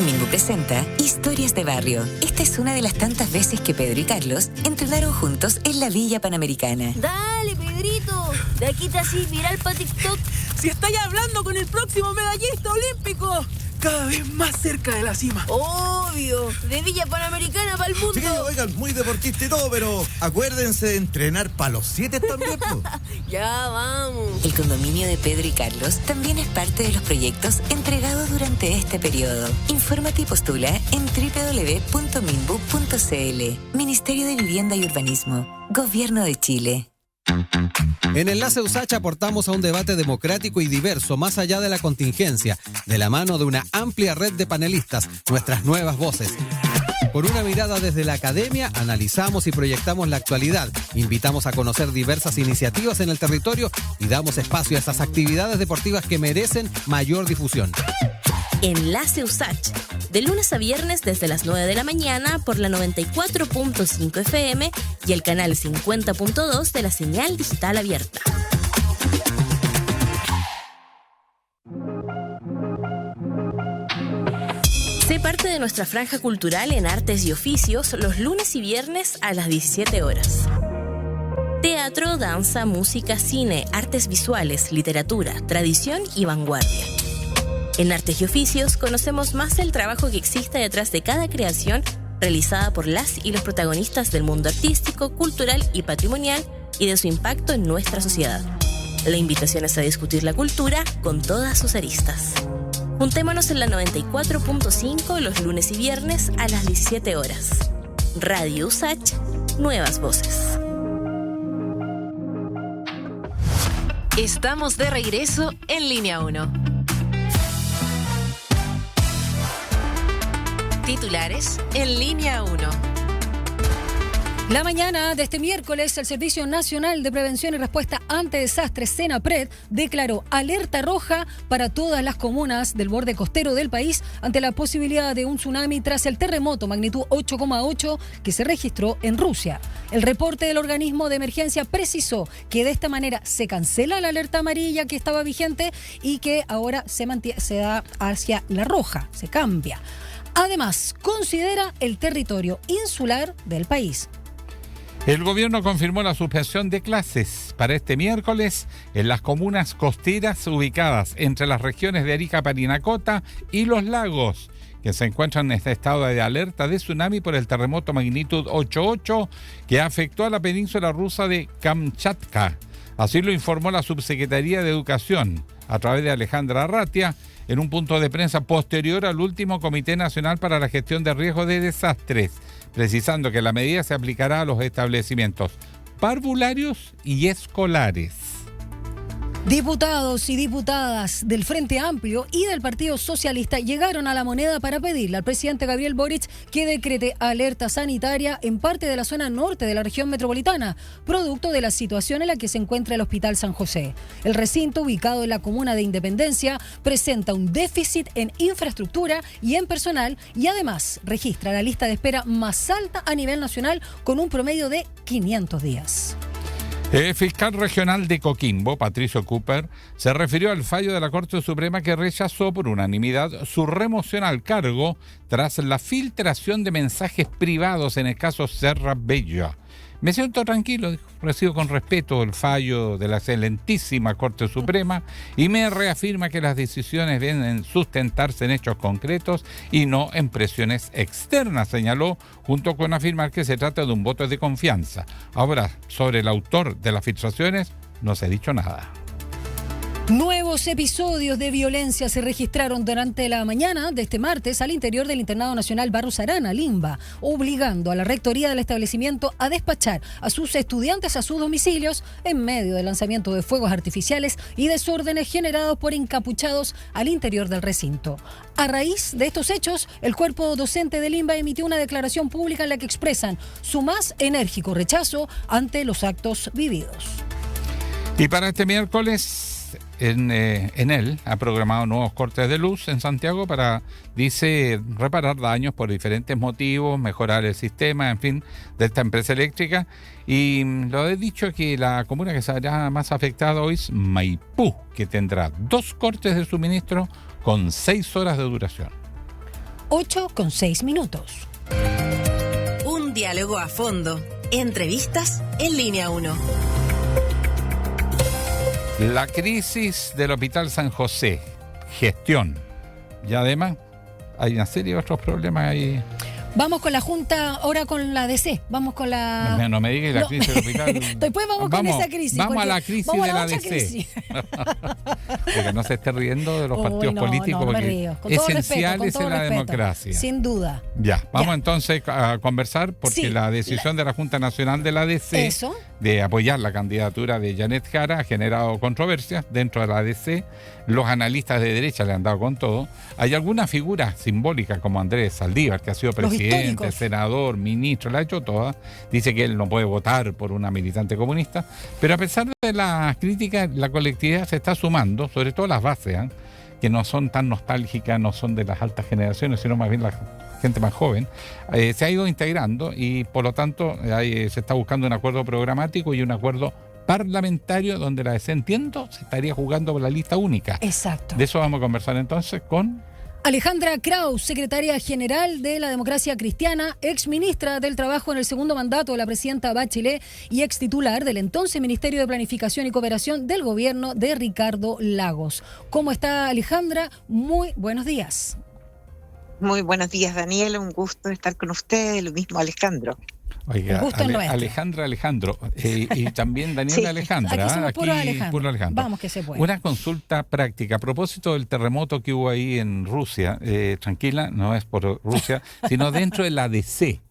S6: Mingo presenta Historias de Barrio. Esta es una de las tantas veces que Pedro y Carlos entrenaron juntos en la Villa Panamericana.
S7: Dale, Pedrito, de aquí te así viral para TikTok.
S8: Si estáis hablando con el próximo medallista olímpico, cada vez más cerca de la cima.
S7: Obvio, de Villa Panamericana para el mundo.
S9: Sí, oigan, muy deportista y todo, pero acuérdense de entrenar para los 7 también, po.
S7: Ya vamos.
S6: El condominio de Pedro y Carlos también es parte de los proyectos entregados durante este periodo. Infórmate y postula en www.minbu.cl. Ministerio de Vivienda y Urbanismo. Gobierno de Chile.
S10: En Enlace USACH aportamos a un debate democrático y diverso más allá de la contingencia, de la mano de una amplia red de panelistas, nuestras nuevas voces. Por una mirada desde la academia, analizamos y proyectamos la actualidad, invitamos a conocer diversas iniciativas en el territorio y damos espacio a esas actividades deportivas que merecen mayor difusión.
S11: Enlace USACH, de lunes a viernes desde las 9 de la mañana por la 94.5 FM y el canal 50.2 de la señal digital abierta. Sé parte de nuestra franja cultural en artes y oficios los lunes y viernes a las 17 horas. Teatro, danza, música, cine, artes visuales, literatura, tradición y vanguardia. En Artes y Oficios conocemos más del trabajo que existe detrás de cada creación realizada por las y los protagonistas del mundo artístico, cultural y patrimonial y de su impacto en nuestra sociedad. La invitación es a discutir la cultura con todas sus aristas. Juntémonos en la 94.5 los lunes y viernes a las 17 horas. Radio USACH, nuevas voces.
S1: Estamos de regreso en Línea 1. Titulares en Línea 1.
S3: La mañana de este miércoles, el Servicio Nacional de Prevención y Respuesta ante Desastres, SENAPRED, declaró alerta roja para todas las comunas del borde costero del país ante la posibilidad de un tsunami tras el terremoto magnitud 8,8 que se registró en Rusia. El reporte del organismo de emergencia precisó que de esta manera se cancela la alerta amarilla que estaba vigente y que ahora se da hacia la roja, se cambia. Además, considera el territorio insular del país.
S2: El gobierno confirmó la suspensión de clases para este miércoles en las comunas costeras ubicadas entre las regiones de Arica, Parinacota y Los Lagos, que se encuentran en este estado de alerta de tsunami por el terremoto magnitud 8,8 que afectó a la península rusa de Kamchatka. Así lo informó la Subsecretaría de Educación a través de Alejandra Arratia en un punto de prensa posterior al último Comité Nacional para la Gestión de Riesgos de Desastres, precisando que la medida se aplicará a los establecimientos parvularios y escolares.
S3: Diputados y diputadas del Frente Amplio y del Partido Socialista llegaron a La Moneda para pedirle al presidente Gabriel Boric que decrete alerta sanitaria en parte de la zona norte de la región metropolitana, producto de la situación en la que se encuentra el Hospital San José. El recinto, ubicado en la comuna de Independencia, presenta un déficit en infraestructura y en personal y además registra la lista de espera más alta a nivel nacional con un promedio de 500 días.
S2: El fiscal regional de Coquimbo, Patricio Cooper, se refirió al fallo de la Corte Suprema que rechazó por unanimidad su remoción al cargo tras la filtración de mensajes privados en el caso Serra Bella. Me siento tranquilo, recibo con respeto el fallo de la excelentísima Corte Suprema y me reafirma que las decisiones deben sustentarse en hechos concretos y no en presiones externas, señaló, junto con afirmar que se trata de un voto de confianza. Ahora, sobre el autor de las filtraciones, no se ha dicho nada.
S3: Nuevos episodios de violencia se registraron durante la mañana de este martes al interior del Internado Nacional Barros Arana, Limba, obligando a la rectoría del establecimiento a despachar a sus estudiantes a sus domicilios en medio del lanzamiento de fuegos artificiales y desórdenes generados por encapuchados al interior del recinto. A raíz de estos hechos, el cuerpo docente de Limba emitió una declaración pública en la que expresan su más enérgico rechazo ante los actos vividos.
S2: Y para este miércoles, en él ha programado nuevos cortes de luz en Santiago para, dice, reparar daños por diferentes motivos, mejorar el sistema, en fin, de esta empresa eléctrica. Y lo he dicho que la comuna que será más afectada hoy es Maipú, que tendrá 2 cortes de suministro con 6 horas de duración.
S3: 8:06.
S1: Un diálogo a fondo. Entrevistas en Línea 1.
S2: La crisis del Hospital San José, gestión, y además hay una serie de otros problemas ahí.
S3: Vamos con la Junta, ahora con la DC. Vamos con la...
S2: No me digas la crisis del hospital.
S3: Después vamos con esa crisis.
S2: Vamos a la crisis de la DC. Porque no se esté riendo de los partidos políticos, porque esenciales en la democracia.
S3: Sin duda.
S2: Ya, vamos entonces a conversar, porque la decisión de la Junta Nacional de la DC de apoyar la candidatura de Janet Jara ha generado controversias dentro de la DC. Los analistas de derecha le han dado con todo. Hay algunas figuras simbólicas como Andrés Saldívar, que ha sido presidente, senador, ministro, la ha hecho toda. Dice que él no puede votar por una militante comunista. Pero a pesar de las críticas, la colectividad se está sumando, sobre todo las bases, que no son tan nostálgicas, no son de las altas generaciones, sino más bien la gente más joven. Se ha ido integrando y por lo tanto se está buscando un acuerdo programático y un acuerdo parlamentario donde la DC, entiendo, se estaría jugando por la lista única.
S3: Exacto.
S2: De eso vamos a conversar entonces con
S3: Alejandra Kraus, secretaria general de la Democracia Cristiana, ex ministra del Trabajo en el segundo mandato de la presidenta Bachelet y ex titular del entonces Ministerio de Planificación y Cooperación del gobierno de Ricardo Lagos. ¿Cómo está, Alejandra? Muy buenos días.
S12: Muy buenos días, Daniel. Un gusto estar con ustedes. Lo mismo, Alejandro.
S2: Oiga, Alejandro, y también Daniela Alejandra.
S3: Aquí puro Alejandro. Vamos que se puede.
S2: Una consulta práctica. A propósito del terremoto que hubo ahí en Rusia, tranquila, no es por Rusia, sino dentro de la DC.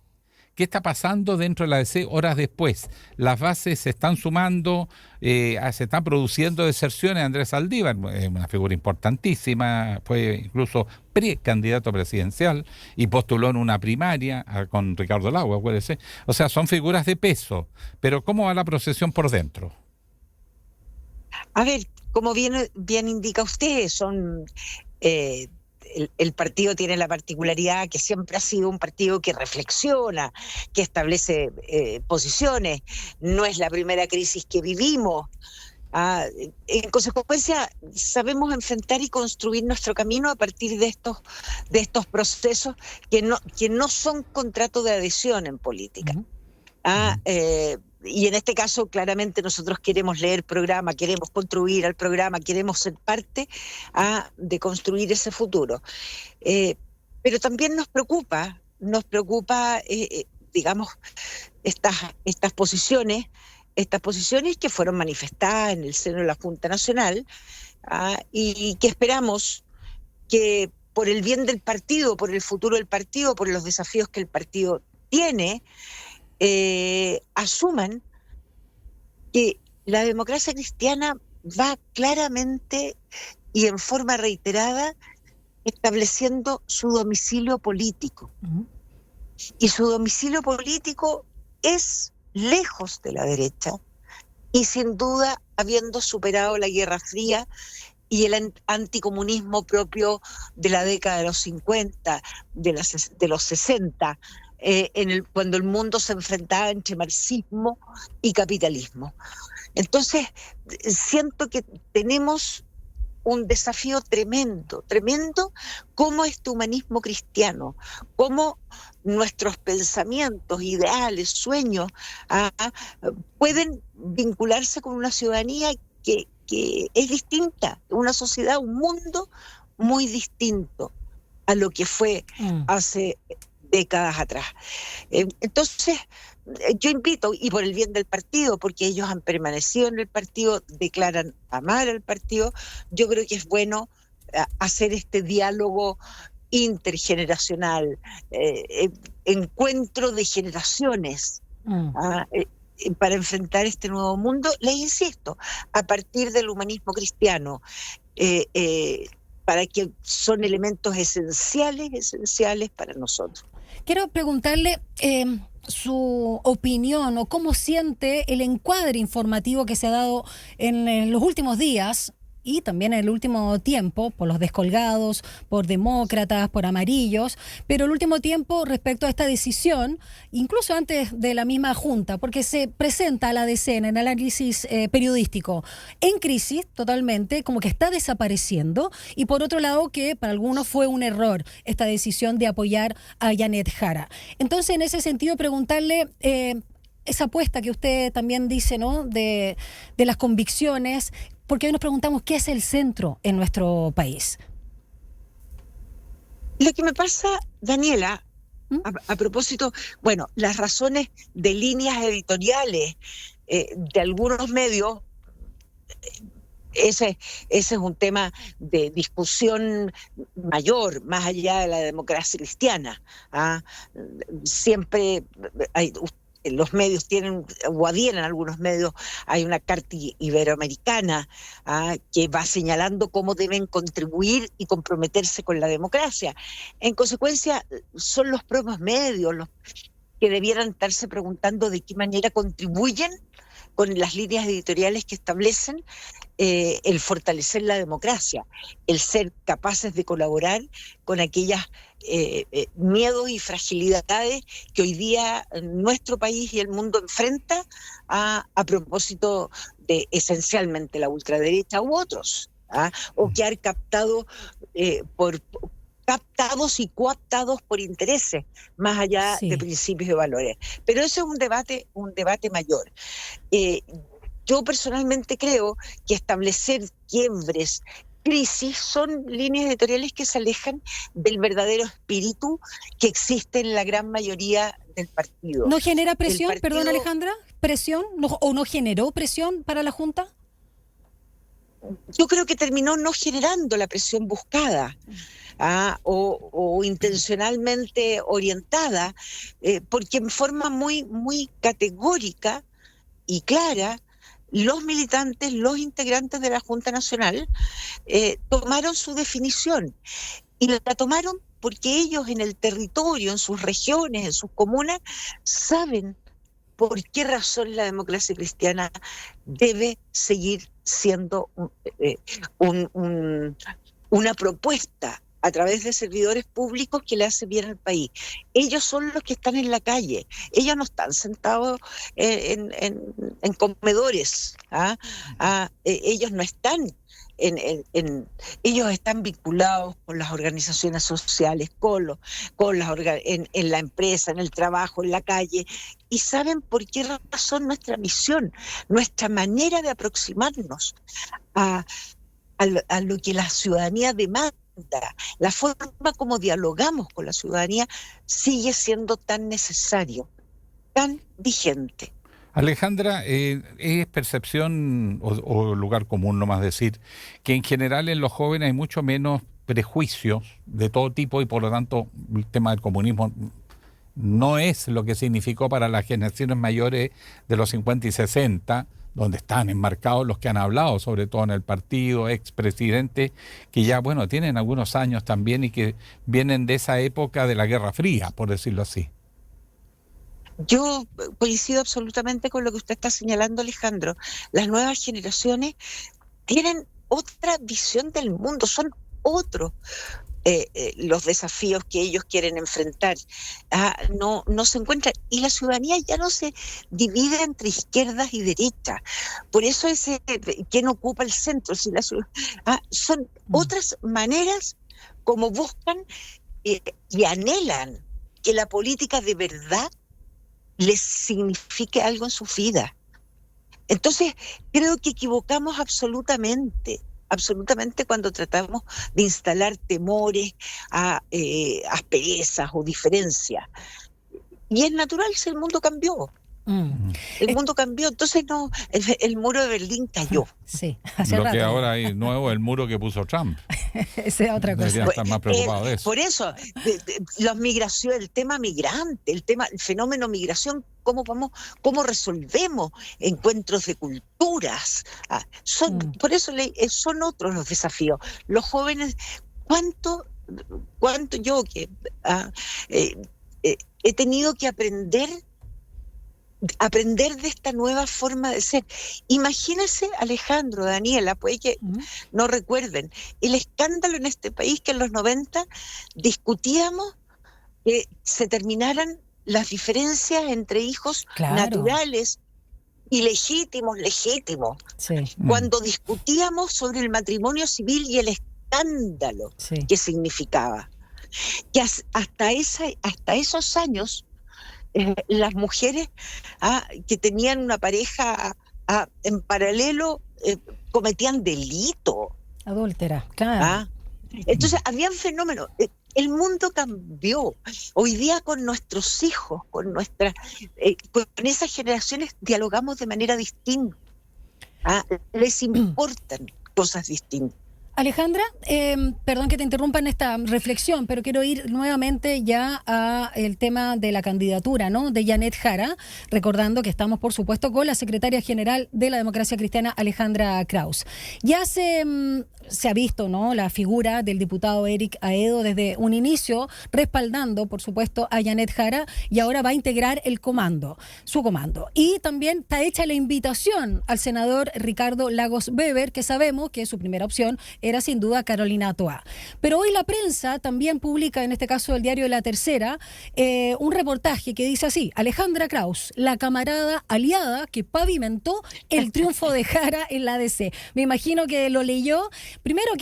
S2: ¿Qué está pasando dentro de la DC horas después? Las bases se están sumando, se están produciendo deserciones. Andrés Saldívar, una figura importantísima, fue incluso precandidato presidencial y postuló en una primaria con Ricardo Lagos, acuérdese. O sea, son figuras de peso. Pero ¿cómo va la procesión por dentro?
S12: A ver, como bien indica usted, son... El partido tiene la particularidad que siempre ha sido un partido que reflexiona, que establece posiciones. No es la primera crisis que vivimos. En consecuencia, sabemos enfrentar y construir nuestro camino a partir de estos procesos que no son contrato de adhesión en política. Y en este caso, claramente, nosotros queremos leer programa, queremos construir el programa, queremos ser parte de construir ese futuro. Pero también nos preocupa, digamos, estas posiciones que fueron manifestadas en el seno de la Junta Nacional, y que esperamos que por el bien del partido, por el futuro del partido, por los desafíos que el partido tiene, asuman que la democracia cristiana va claramente y en forma reiterada estableciendo su domicilio político. Y su domicilio político es lejos de la derecha y sin duda habiendo superado la Guerra Fría y el anticomunismo propio de la década de los 50, de los 60, cuando el mundo se enfrentaba entre marxismo y capitalismo. Entonces, siento que tenemos un desafío tremendo, cómo este humanismo cristiano, cómo nuestros pensamientos, ideales, sueños, pueden vincularse con una ciudadanía que es distinta, una sociedad, un mundo muy distinto a lo que fue hace décadas atrás. Entonces, yo invito, y por el bien del partido, porque ellos han permanecido en el partido, declaran amar al partido, yo creo que es bueno hacer este diálogo intergeneracional, encuentro de generaciones, para enfrentar este nuevo mundo, les insisto, a partir del humanismo cristiano, para que son elementos esenciales para nosotros.
S3: Quiero preguntarle su opinión o cómo siente el encuadre informativo que se ha dado en los últimos días y también en el último tiempo, por los descolgados, por demócratas, por amarillos, pero el último tiempo respecto a esta decisión, incluso antes de la misma Junta, porque se presenta a la DC en el análisis periodístico en crisis totalmente, como que está desapareciendo, y por otro lado que para algunos fue un error esta decisión de apoyar a Janet Jara. Entonces, en ese sentido, preguntarle esa apuesta que usted también dice, ¿no?, de las convicciones, porque hoy nos preguntamos qué es el centro en nuestro país.
S12: Lo que me pasa, Daniela, a propósito, bueno, las razones de líneas editoriales de algunos medios, ese es un tema de discusión mayor, más allá de la democracia cristiana. Siempre hay... Los medios tienen, o adhieren a algunos medios, hay una carta iberoamericana que va señalando cómo deben contribuir y comprometerse con la democracia. En consecuencia, son los propios medios los que debieran estarse preguntando de qué manera contribuyen con las líneas editoriales que establecen el fortalecer la democracia, el ser capaces de colaborar con aquellas miedos y fragilidades que hoy día nuestro país y el mundo enfrenta a propósito de esencialmente la ultraderecha u otros, o que han captado captados y coaptados por intereses, más allá de principios y valores. Pero ese es un debate mayor. Yo personalmente creo que establecer quiebres, crisis, son líneas editoriales que se alejan del verdadero espíritu que existe en la gran mayoría del partido.
S3: ¿No genera presión, perdón Alejandra, presión, o no generó presión para la Junta?
S12: Yo creo que terminó no generando la presión buscada. O intencionalmente orientada, porque en forma muy categórica y clara, los militantes, los integrantes de la Junta Nacional tomaron su definición, y la tomaron porque ellos en el territorio, en sus regiones, en sus comunas, saben por qué razón la democracia cristiana debe seguir siendo una propuesta a través de servidores públicos que le hace bien al país. Ellos son los que están en la calle, ellos no están sentados en comedores, ellos no están ellos están vinculados con las organizaciones sociales, en la empresa, en el trabajo, en la calle, y saben por qué razón nuestra misión, nuestra manera de aproximarnos a lo que la ciudadanía demanda, la forma como dialogamos con la ciudadanía, sigue siendo tan necesario, tan vigente.
S2: Alejandra, ¿es percepción o lugar común nomás decir que en general en los jóvenes hay mucho menos prejuicios de todo tipo y por lo tanto el tema del comunismo no es lo que significó para las generaciones mayores de los 50 y 60, donde están enmarcados los que han hablado, sobre todo en el partido, expresidentes, que ya, bueno, tienen algunos años también y que vienen de esa época de la Guerra Fría, por decirlo así.
S12: Yo coincido absolutamente con lo que usted está señalando, Alejandro. Las nuevas generaciones tienen otra visión del mundo, son otros los desafíos que ellos quieren enfrentar. No se encuentran, y la ciudadanía ya no se divide entre izquierdas y derechas. Por eso ese quién ocupa el centro, si son otras maneras como buscan y anhelan que la política de verdad les signifique algo en su vida. Entonces, creo que equivocamos absolutamente cuando tratamos de instalar temores a asperezas o diferencias. Y es natural si el mundo cambió. El mundo cambió, entonces no, el muro de Berlín cayó.
S3: Sí,
S2: hace rato. Que ahora hay nuevo el muro que puso Trump.
S3: Esa es otra cosa.
S2: Deberían estar más preocupados de eso.
S12: Por eso, el tema migrante, el fenómeno migración, cómo resolvemos encuentros de culturas. Por eso son otros los desafíos. Los jóvenes, cuánto yo que he tenido que aprender de esta nueva forma de ser. Imagínense, Alejandro, Daniela, puede que no recuerden, el escándalo en este país que en los 90 discutíamos que se terminaran las diferencias entre hijos naturales y legítimos. Sí. Cuando discutíamos sobre el matrimonio civil y el escándalo que significaba. Que hasta esos años las mujeres que tenían una pareja en paralelo cometían delito.
S3: Adúltera, claro.
S12: Entonces, habían fenómenos. El mundo cambió. Hoy día con nuestros hijos, con esas generaciones dialogamos de manera distinta. Les importan cosas distintas.
S3: Alejandra, perdón que te interrumpa en esta reflexión, pero quiero ir nuevamente ya a el tema de la candidatura, ¿no?, de Janet Jara, recordando que estamos, por supuesto, con la secretaria general de la Democracia Cristiana, Alejandra Kraus. Ya se ha visto, ¿no?, la figura del diputado Eric Aedo desde un inicio, respaldando, por supuesto, a Janet Jara, y ahora va a integrar su comando. Y también está hecha la invitación al senador Ricardo Lagos Weber, que sabemos que su primera opción era sin duda Carolina Toá. Pero hoy la prensa también publica, en este caso el diario La Tercera, un reportaje que dice así: Alejandra Kraus, la camarada aliada que pavimentó el triunfo de Jara en la DC. Me imagino que lo leyó. Primero,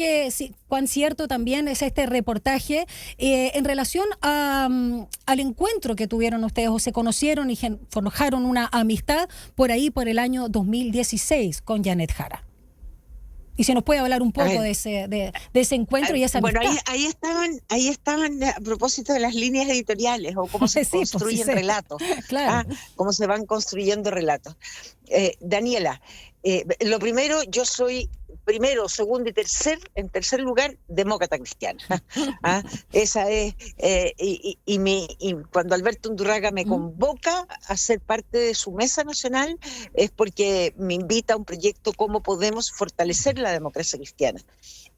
S3: cuán cierto también es este reportaje en relación al encuentro que tuvieron ustedes, o se conocieron y forjaron una amistad por ahí por el año 2016 con Janet Jara. Y se nos puede hablar un poco de ese encuentro y esa amistad.
S12: Bueno, ahí estaban a propósito de las líneas editoriales o cómo se construyen relatos.
S3: Claro.
S12: Cómo se van construyendo relatos. Daniela, lo primero, yo soy primero, segundo y en tercer lugar, demócrata cristiana. Esa es, y cuando Alberto Undurraga me convoca a ser parte de su mesa nacional, es porque me invita a un proyecto cómo podemos fortalecer la democracia cristiana.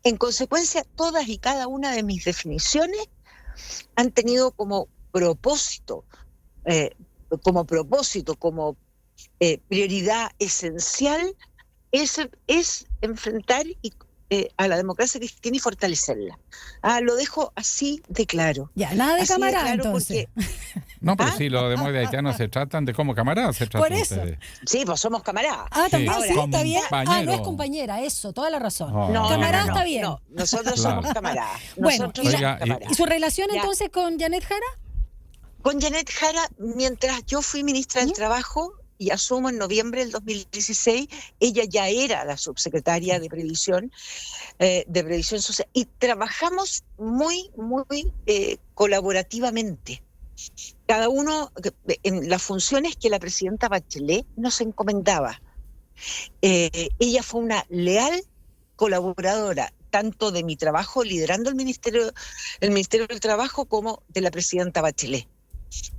S12: En consecuencia, todas y cada una de mis definiciones han tenido como propósito, como prioridad esencial, es enfrentar a la democracia cristiana y fortalecerla. Lo dejo así de claro.
S3: Ya, nada de camarada, entonces.
S2: No, pero sí, los demócratas se tratan de como camaradas, se tratan.
S3: Por eso.
S2: Ustedes.
S12: Sí, pues somos camaradas.
S3: También
S12: Ahora,
S3: sí, está bien.
S2: Compañero.
S3: No es compañera, eso, toda la razón.
S12: No,
S3: camarada está bien.
S12: No, nosotros somos camaradas.
S3: Bueno, ¿y su relación entonces con Janet Jara?
S12: Con Janet Jara, mientras yo fui ministra del Trabajo y asumo en noviembre del 2016, ella ya era la subsecretaria de Previsión Social, y trabajamos muy, muy colaborativamente. Cada uno en las funciones que la presidenta Bachelet nos encomendaba. Ella fue una leal colaboradora, tanto de mi trabajo liderando el Ministerio del Trabajo como de la presidenta Bachelet.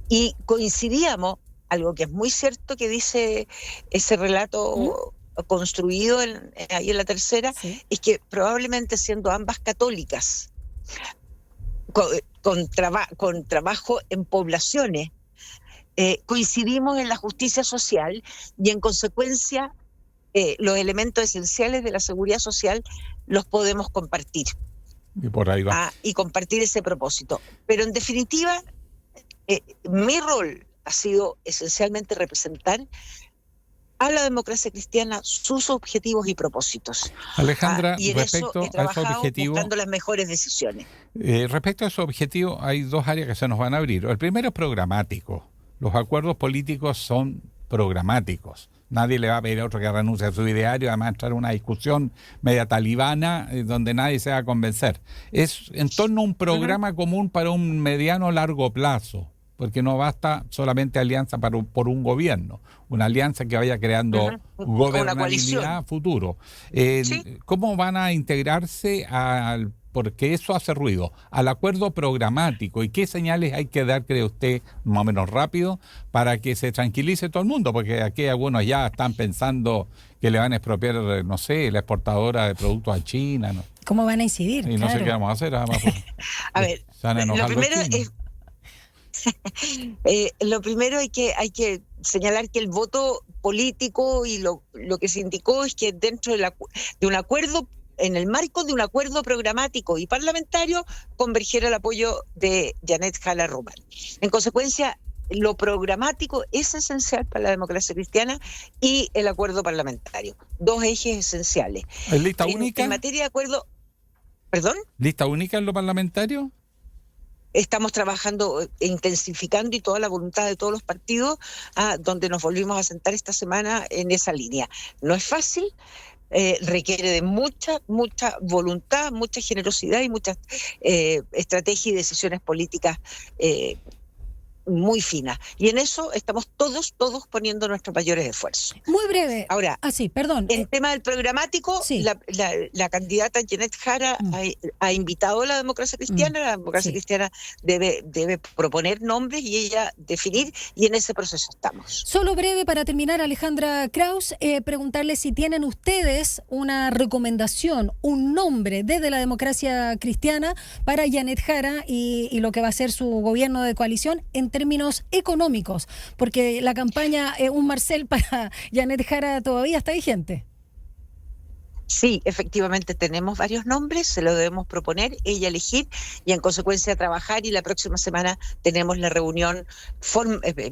S12: Y coincidíamos algo que es muy cierto que dice ese relato construido ahí en La Tercera, es que probablemente siendo ambas católicas, con trabajo en poblaciones, coincidimos en la justicia social y en consecuencia los elementos esenciales de la seguridad social los podemos compartir.
S2: Y por ahí va.
S12: Y compartir ese propósito. Pero en definitiva, mi rol ha sido esencialmente representar a la democracia cristiana, sus objetivos y propósitos.
S2: Alejandra,
S12: y en
S2: respecto
S12: eso he trabajado
S2: a ese objetivo,
S12: buscando las mejores decisiones.
S2: Respecto a ese objetivo, hay dos áreas que se nos van a abrir. El primero es programático. Los acuerdos políticos son programáticos. Nadie le va a pedir a otro que renuncie a su ideario, además entrar en una discusión media talibana donde nadie se va a convencer. Es en torno a un programa común para un mediano largo plazo, porque no basta solamente alianza por un gobierno, una alianza que vaya creando gobernabilidad a futuro. ¿Sí? ¿Cómo van a integrarse porque eso hace ruido, al acuerdo programático? ¿Y qué señales hay que dar, cree usted, más o menos rápido, para que se tranquilice todo el mundo? Porque aquí algunos ya están pensando que le van a expropiar, no sé, la exportadora de productos a China, ¿no?
S3: ¿Cómo van a incidir?
S2: Y no sé qué vamos a hacer. Además,
S12: a ver, lo primero es... lo primero hay que señalar que el voto político y lo que se indicó es que dentro de un acuerdo, en el marco de un acuerdo programático y parlamentario, convergiera el apoyo de Janet Jara Roman. En consecuencia, lo programático es esencial para la democracia cristiana y el acuerdo parlamentario. Dos ejes esenciales.
S2: ¿Es lista única?
S12: En materia de acuerdo... ¿Perdón?
S2: ¿Lista única en lo parlamentario?
S12: Estamos trabajando, intensificando y toda la voluntad de todos los partidos, donde nos volvimos a sentar esta semana en esa línea. No es fácil, requiere de mucha voluntad, mucha generosidad y mucha estrategia y decisiones políticas muy finas. Y en eso estamos todos poniendo nuestros mayores esfuerzos.
S3: Muy breve.
S12: Ahora,
S3: perdón.
S12: En tema del programático, la candidata Janet Jara ha invitado a la democracia cristiana. La democracia cristiana debe proponer nombres y ella definir, y en ese proceso estamos.
S3: Solo breve para terminar, Alejandra Kraus, preguntarle si tienen ustedes una recomendación, un nombre desde la democracia cristiana para Janet Jara y lo que va a ser su gobierno de coalición en términos económicos, porque la campaña Un Marcel para Janet Jara todavía está vigente.
S12: Sí, efectivamente tenemos varios nombres, se lo debemos proponer, ella elegir y en consecuencia trabajar, y la próxima semana tenemos la reunión,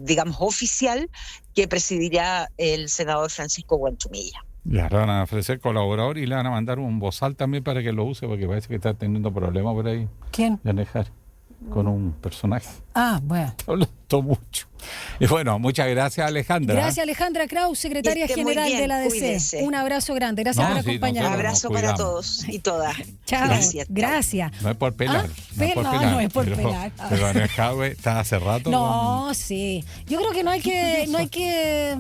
S12: digamos, oficial que presidirá el senador Francisco Guanchumilla.
S2: Le van a ofrecer colaborador y le van a mandar un bozal también para que lo use, porque parece que está teniendo problemas por ahí.
S3: ¿Quién?
S2: Janet Jara, con un personaje.
S3: Bueno.
S2: Hablando mucho. Y bueno, muchas gracias, Alejandra.
S3: Gracias, Alejandra Kraus, secretaria general de la ADC.
S12: Cuídense.
S3: Un abrazo grande. Gracias por acompañarnos.
S12: Un abrazo para todos y todas.
S3: Chao. Gracias.
S2: No es por pelar.
S3: No es por pelar.
S2: Pero en el Jadwe está hace rato.
S3: No, sí. Yo creo que no hay que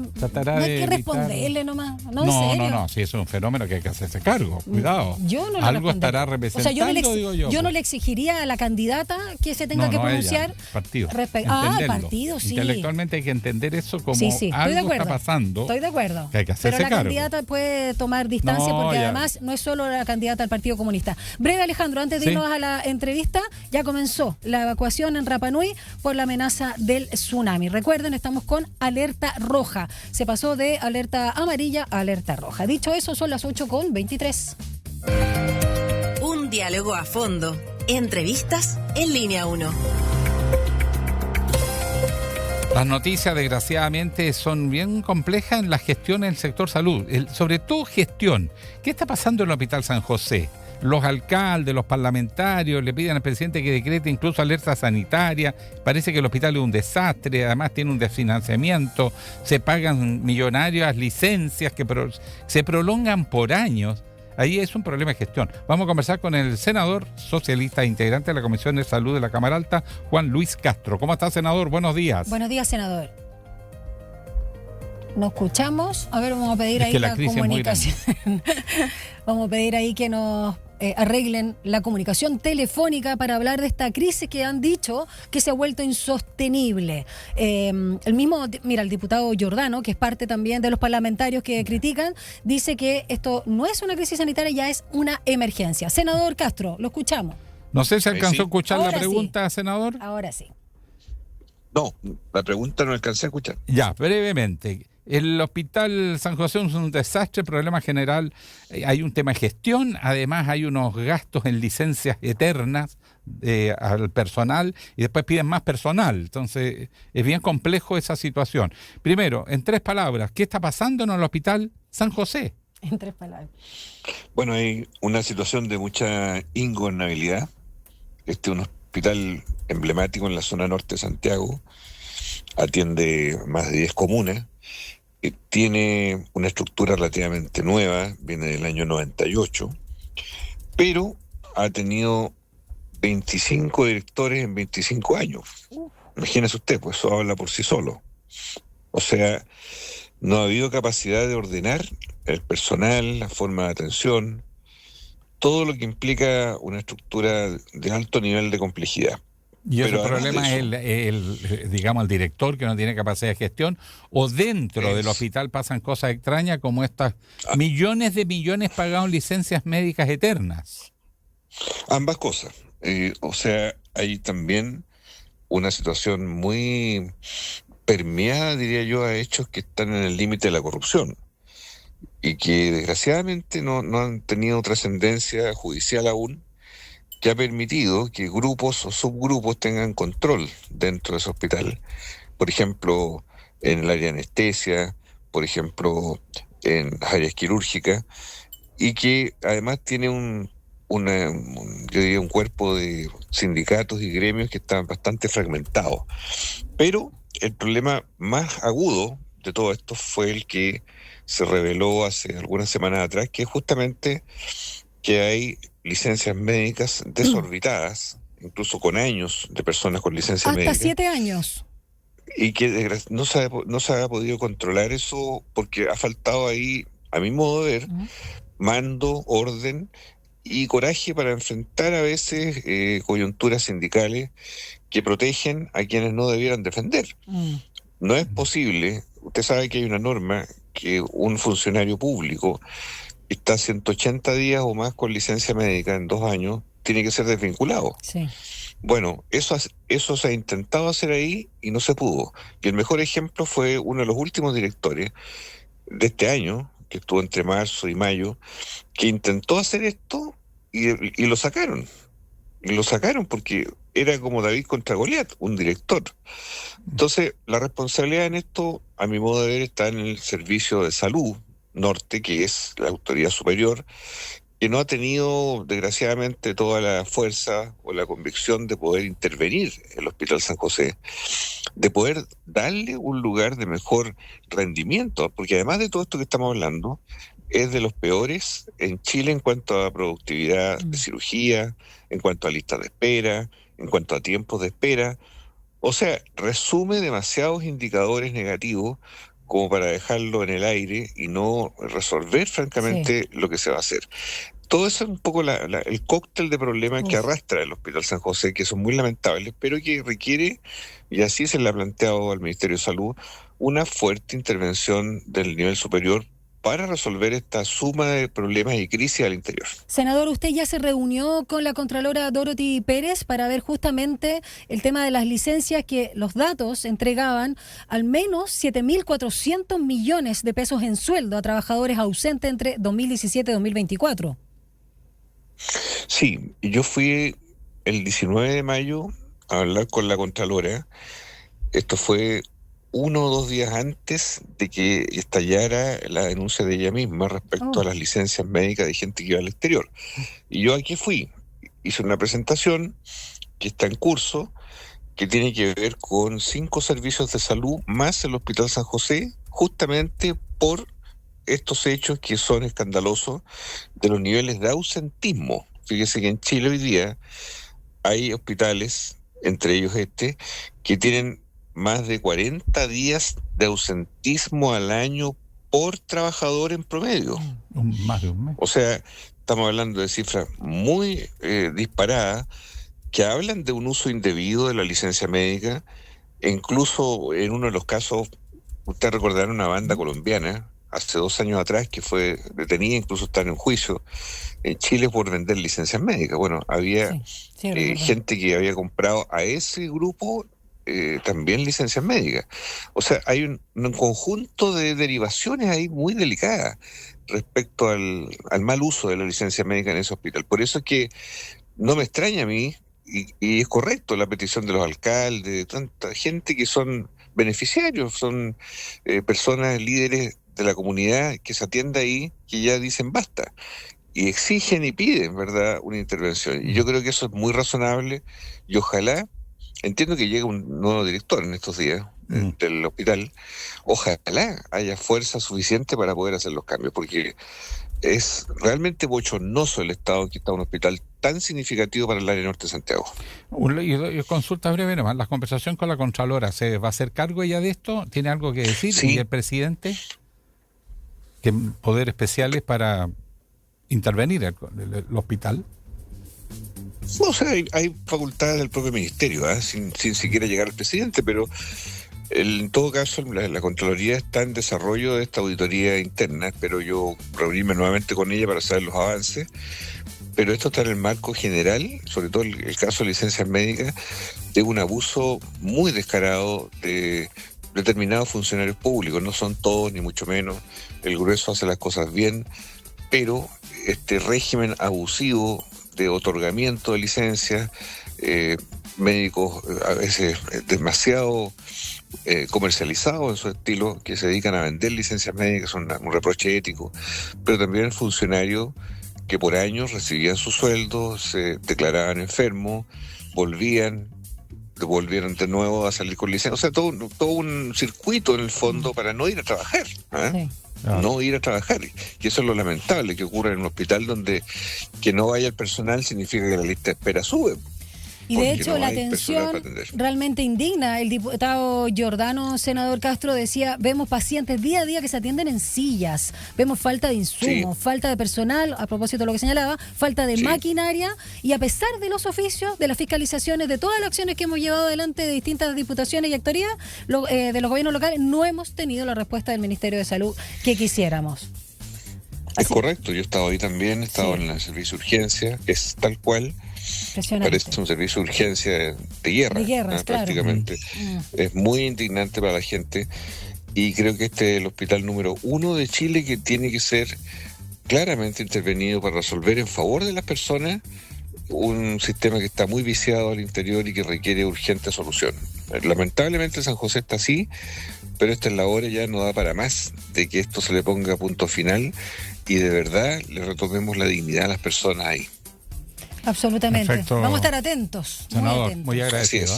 S3: responderle nomás.
S2: No. Sí, es un fenómeno que hay que hacerse cargo. Cuidado.
S3: Yo no
S2: algo estará representando, digo yo.
S3: Yo no le exigiría a la candidata que se tenga que pronunciar.
S2: Ella, partido.
S3: El partido, sí.
S2: Intelectualmente hay que entender eso como
S3: algo
S2: está pasando.
S3: Estoy de acuerdo.
S2: Que hay que hacerse
S3: Pero la
S2: cargo.
S3: candidata puede tomar distancia porque además no es solo la candidata al Partido Comunista. Breve, Alejandro, antes de irnos a la entrevista, ya comenzó la evacuación en Rapa Nui por la amenaza del tsunami. Recuerden, estamos con alerta roja. Se pasó de alerta amarilla a alerta roja. Dicho eso, son las 8:23.
S1: Un diálogo a fondo. Entrevistas en Línea 1.
S2: Las noticias, desgraciadamente, son bien complejas en la gestión en el sector salud. Sobre todo gestión. ¿Qué está pasando en el Hospital San José? Los alcaldes, los parlamentarios le piden al presidente que decrete incluso alerta sanitaria. Parece que el hospital es un desastre, además tiene un desfinanciamiento. Se pagan millonarias licencias que se prolongan por años. Ahí es un problema de gestión. Vamos a conversar con el senador socialista e integrante de la Comisión de Salud de la Cámara Alta, Juan Luis Castro. ¿Cómo está, senador? Buenos días.
S3: Buenos días, senador. ¿Nos escuchamos? A ver, vamos a pedir ahí la comunicación. Vamos a pedir ahí que nos arreglen la comunicación telefónica para hablar de esta crisis que han dicho que se ha vuelto insostenible. El diputado Giordano, que es parte también de los parlamentarios que critican, dice que esto no es una crisis sanitaria, ya es una emergencia. Senador Castro, lo escuchamos.
S2: No sé si alcanzó a escuchar
S3: Ahora
S2: la pregunta,
S3: sí.
S2: senador.
S3: Ahora sí.
S13: No, la pregunta no alcancé a escuchar.
S2: Ya, brevemente. El Hospital San José es un desastre, problema general. Hay un tema de gestión, además hay unos gastos en licencias eternas al personal y después piden más personal. Entonces, es bien complejo esa situación. Primero, en 3 palabras, ¿qué está pasando en el Hospital San José?
S3: En 3 palabras.
S13: Bueno, hay una situación de mucha ingobernabilidad. Es un hospital emblemático en la zona norte de Santiago, atiende más de 10 comunas, tiene una estructura relativamente nueva, viene del año 98, pero ha tenido 25 directores en 25 años. Imagínese usted, pues eso habla por sí solo. O sea, no ha habido capacidad de ordenar el personal, la forma de atención, todo lo que implica una estructura de alto nivel de complejidad.
S2: ¿Y ese problema es el director que no tiene capacidad de gestión? ¿O dentro del hospital pasan cosas extrañas como estas millones de millones pagados en licencias médicas eternas?
S13: Ambas cosas. O sea, hay también una situación muy permeada, diría yo, a hechos que están en el límite de la corrupción y que desgraciadamente no han tenido trascendencia judicial aún, que ha permitido que grupos o subgrupos tengan control dentro de ese hospital. Por ejemplo, en el área de anestesia, por ejemplo, en las áreas quirúrgicas, y que además tiene un cuerpo de sindicatos y gremios que están bastante fragmentados. Pero el problema más agudo de todo esto fue el que se reveló hace algunas semanas atrás, que es justamente que hay licencias médicas desorbitadas, incluso con años de personas con licencias médicas.
S3: Hasta 7 años.
S13: Y que no se ha podido controlar eso porque ha faltado ahí, a mi modo de ver, mando, orden y coraje para enfrentar a veces coyunturas sindicales que protegen a quienes no debieran defender. No es posible, usted sabe que hay una norma que un funcionario público está 180 días o más con licencia médica en 2 años, tiene que ser desvinculado.
S3: Sí.
S13: Bueno, eso se ha intentado hacer ahí y no se pudo. Y el mejor ejemplo fue uno de los últimos directores de este año, que estuvo entre marzo y mayo, que intentó hacer esto y lo sacaron. Y lo sacaron porque era como David contra Goliat, un director. Entonces, la responsabilidad en esto, a mi modo de ver, está en el Servicio de Salud Norte, que es la autoridad superior, que no ha tenido, desgraciadamente, toda la fuerza o la convicción de poder intervenir en el Hospital San José, de poder darle un lugar de mejor rendimiento, porque además de todo esto que estamos hablando, es de los peores en Chile en cuanto a productividad de cirugía, en cuanto a listas de espera, en cuanto a tiempos de espera. O sea, resume demasiados indicadores negativos como para dejarlo en el aire y no resolver francamente lo que se va a hacer. Todo eso es un poco el cóctel de problemas que arrastra el Hospital San José, que son muy lamentables, pero que requiere, y así se le ha planteado al Ministerio de Salud, una fuerte intervención del nivel superior para resolver esta suma de problemas y crisis al interior.
S3: Senador, usted ya se reunió con la Contralora Dorothy Pérez para ver justamente el tema de las licencias, que los datos entregaban al menos 7.400 millones de pesos en sueldo a trabajadores ausentes entre 2017 y 2024.
S13: Sí, yo fui el 19 de mayo a hablar con la Contralora. Esto fue 1 o 2 días antes de que estallara la denuncia de ella misma respecto a las licencias médicas de gente que iba al exterior. Y yo aquí fui, hice una presentación que está en curso, que tiene que ver con 5 servicios de salud más el Hospital San José, justamente por estos hechos que son escandalosos de los niveles de ausentismo. Fíjese que en Chile hoy día hay hospitales, entre ellos que tienen más de 40 días de ausentismo al año por trabajador en promedio.
S2: Más de un mes.
S13: O sea, estamos hablando de cifras muy disparadas que hablan de un uso indebido de la licencia médica. E incluso en uno de los casos, usted recordará una banda colombiana hace 2 años atrás que fue detenida, incluso está en juicio en Chile por vender licencias médicas. Bueno, había gente que había comprado a ese grupo también licencias médicas. O sea, hay un conjunto de derivaciones ahí muy delicadas respecto al mal uso de la licencia médica en ese hospital. Por eso es que no me extraña a mí, y es correcto la petición de los alcaldes, de tanta gente que son beneficiarios, son personas líderes de la comunidad que se atiende ahí, que ya dicen basta, y exigen y piden, ¿verdad?, una intervención. Y yo creo que eso es muy razonable, y ojalá, entiendo que llega un nuevo director en estos días del hospital, ojalá haya fuerza suficiente para poder hacer los cambios, porque es realmente bochornoso el estado en que está un hospital tan significativo para el área norte de Santiago.
S2: Y consulta breve nomás, la conversación con la Contralora, ¿se va a hacer cargo ella de esto? ¿Tiene algo que decir?
S13: Sí.
S2: ¿Y el presidente? ¿Qué poderes especiales para intervenir el hospital?
S13: No, o sea, hay facultades del propio ministerio, sin siquiera llegar al presidente, pero en todo caso la Contraloría está en desarrollo de esta auditoría interna. Espero yo reunirme nuevamente con ella para saber los avances, pero esto está en el marco general, sobre todo el caso de licencias médicas, de un abuso muy descarado de determinados funcionarios públicos. No son todos, ni mucho menos, el grueso hace las cosas bien, pero este régimen abusivo de otorgamiento de licencias, médicos a veces demasiado comercializados en su estilo, que se dedican a vender licencias médicas, son un reproche ético, pero también funcionarios que por años recibían su sueldo, se declaraban enfermos, volvieron de nuevo a salir con licencia. O sea, todo un circuito en el fondo para no ir a trabajar. Sí. No ir a trabajar. Y eso es lo lamentable que ocurre en un hospital donde que no vaya el personal significa que la lista de espera sube.
S3: Y de hecho, la atención realmente indigna. El diputado Giordano, senador Castro, decía, vemos pacientes día a día que se atienden en sillas, vemos falta de insumos, falta de personal, a propósito de lo que señalaba, falta de maquinaria, y a pesar de los oficios, de las fiscalizaciones, de todas las acciones que hemos llevado adelante de distintas diputaciones y actorías de los gobiernos locales, no hemos tenido la respuesta del Ministerio de Salud que quisiéramos.
S13: Es correcto, yo he estado ahí también, he estado en el servicio de urgencia, es tal cual. Parece un servicio de urgencia de guerra, prácticamente. Claro. Es muy indignante para la gente, y creo que este es el hospital número 1 de Chile que tiene que ser claramente intervenido para resolver en favor de las personas un sistema que está muy viciado al interior y que requiere urgente solución. Lamentablemente San José está así, pero esta es la hora, ya no da para más de que esto se le ponga punto final y de verdad le retomemos la dignidad a las personas ahí.
S3: Absolutamente.
S2: Perfecto.
S3: Vamos a estar atentos.
S2: Senador, muy agradecido.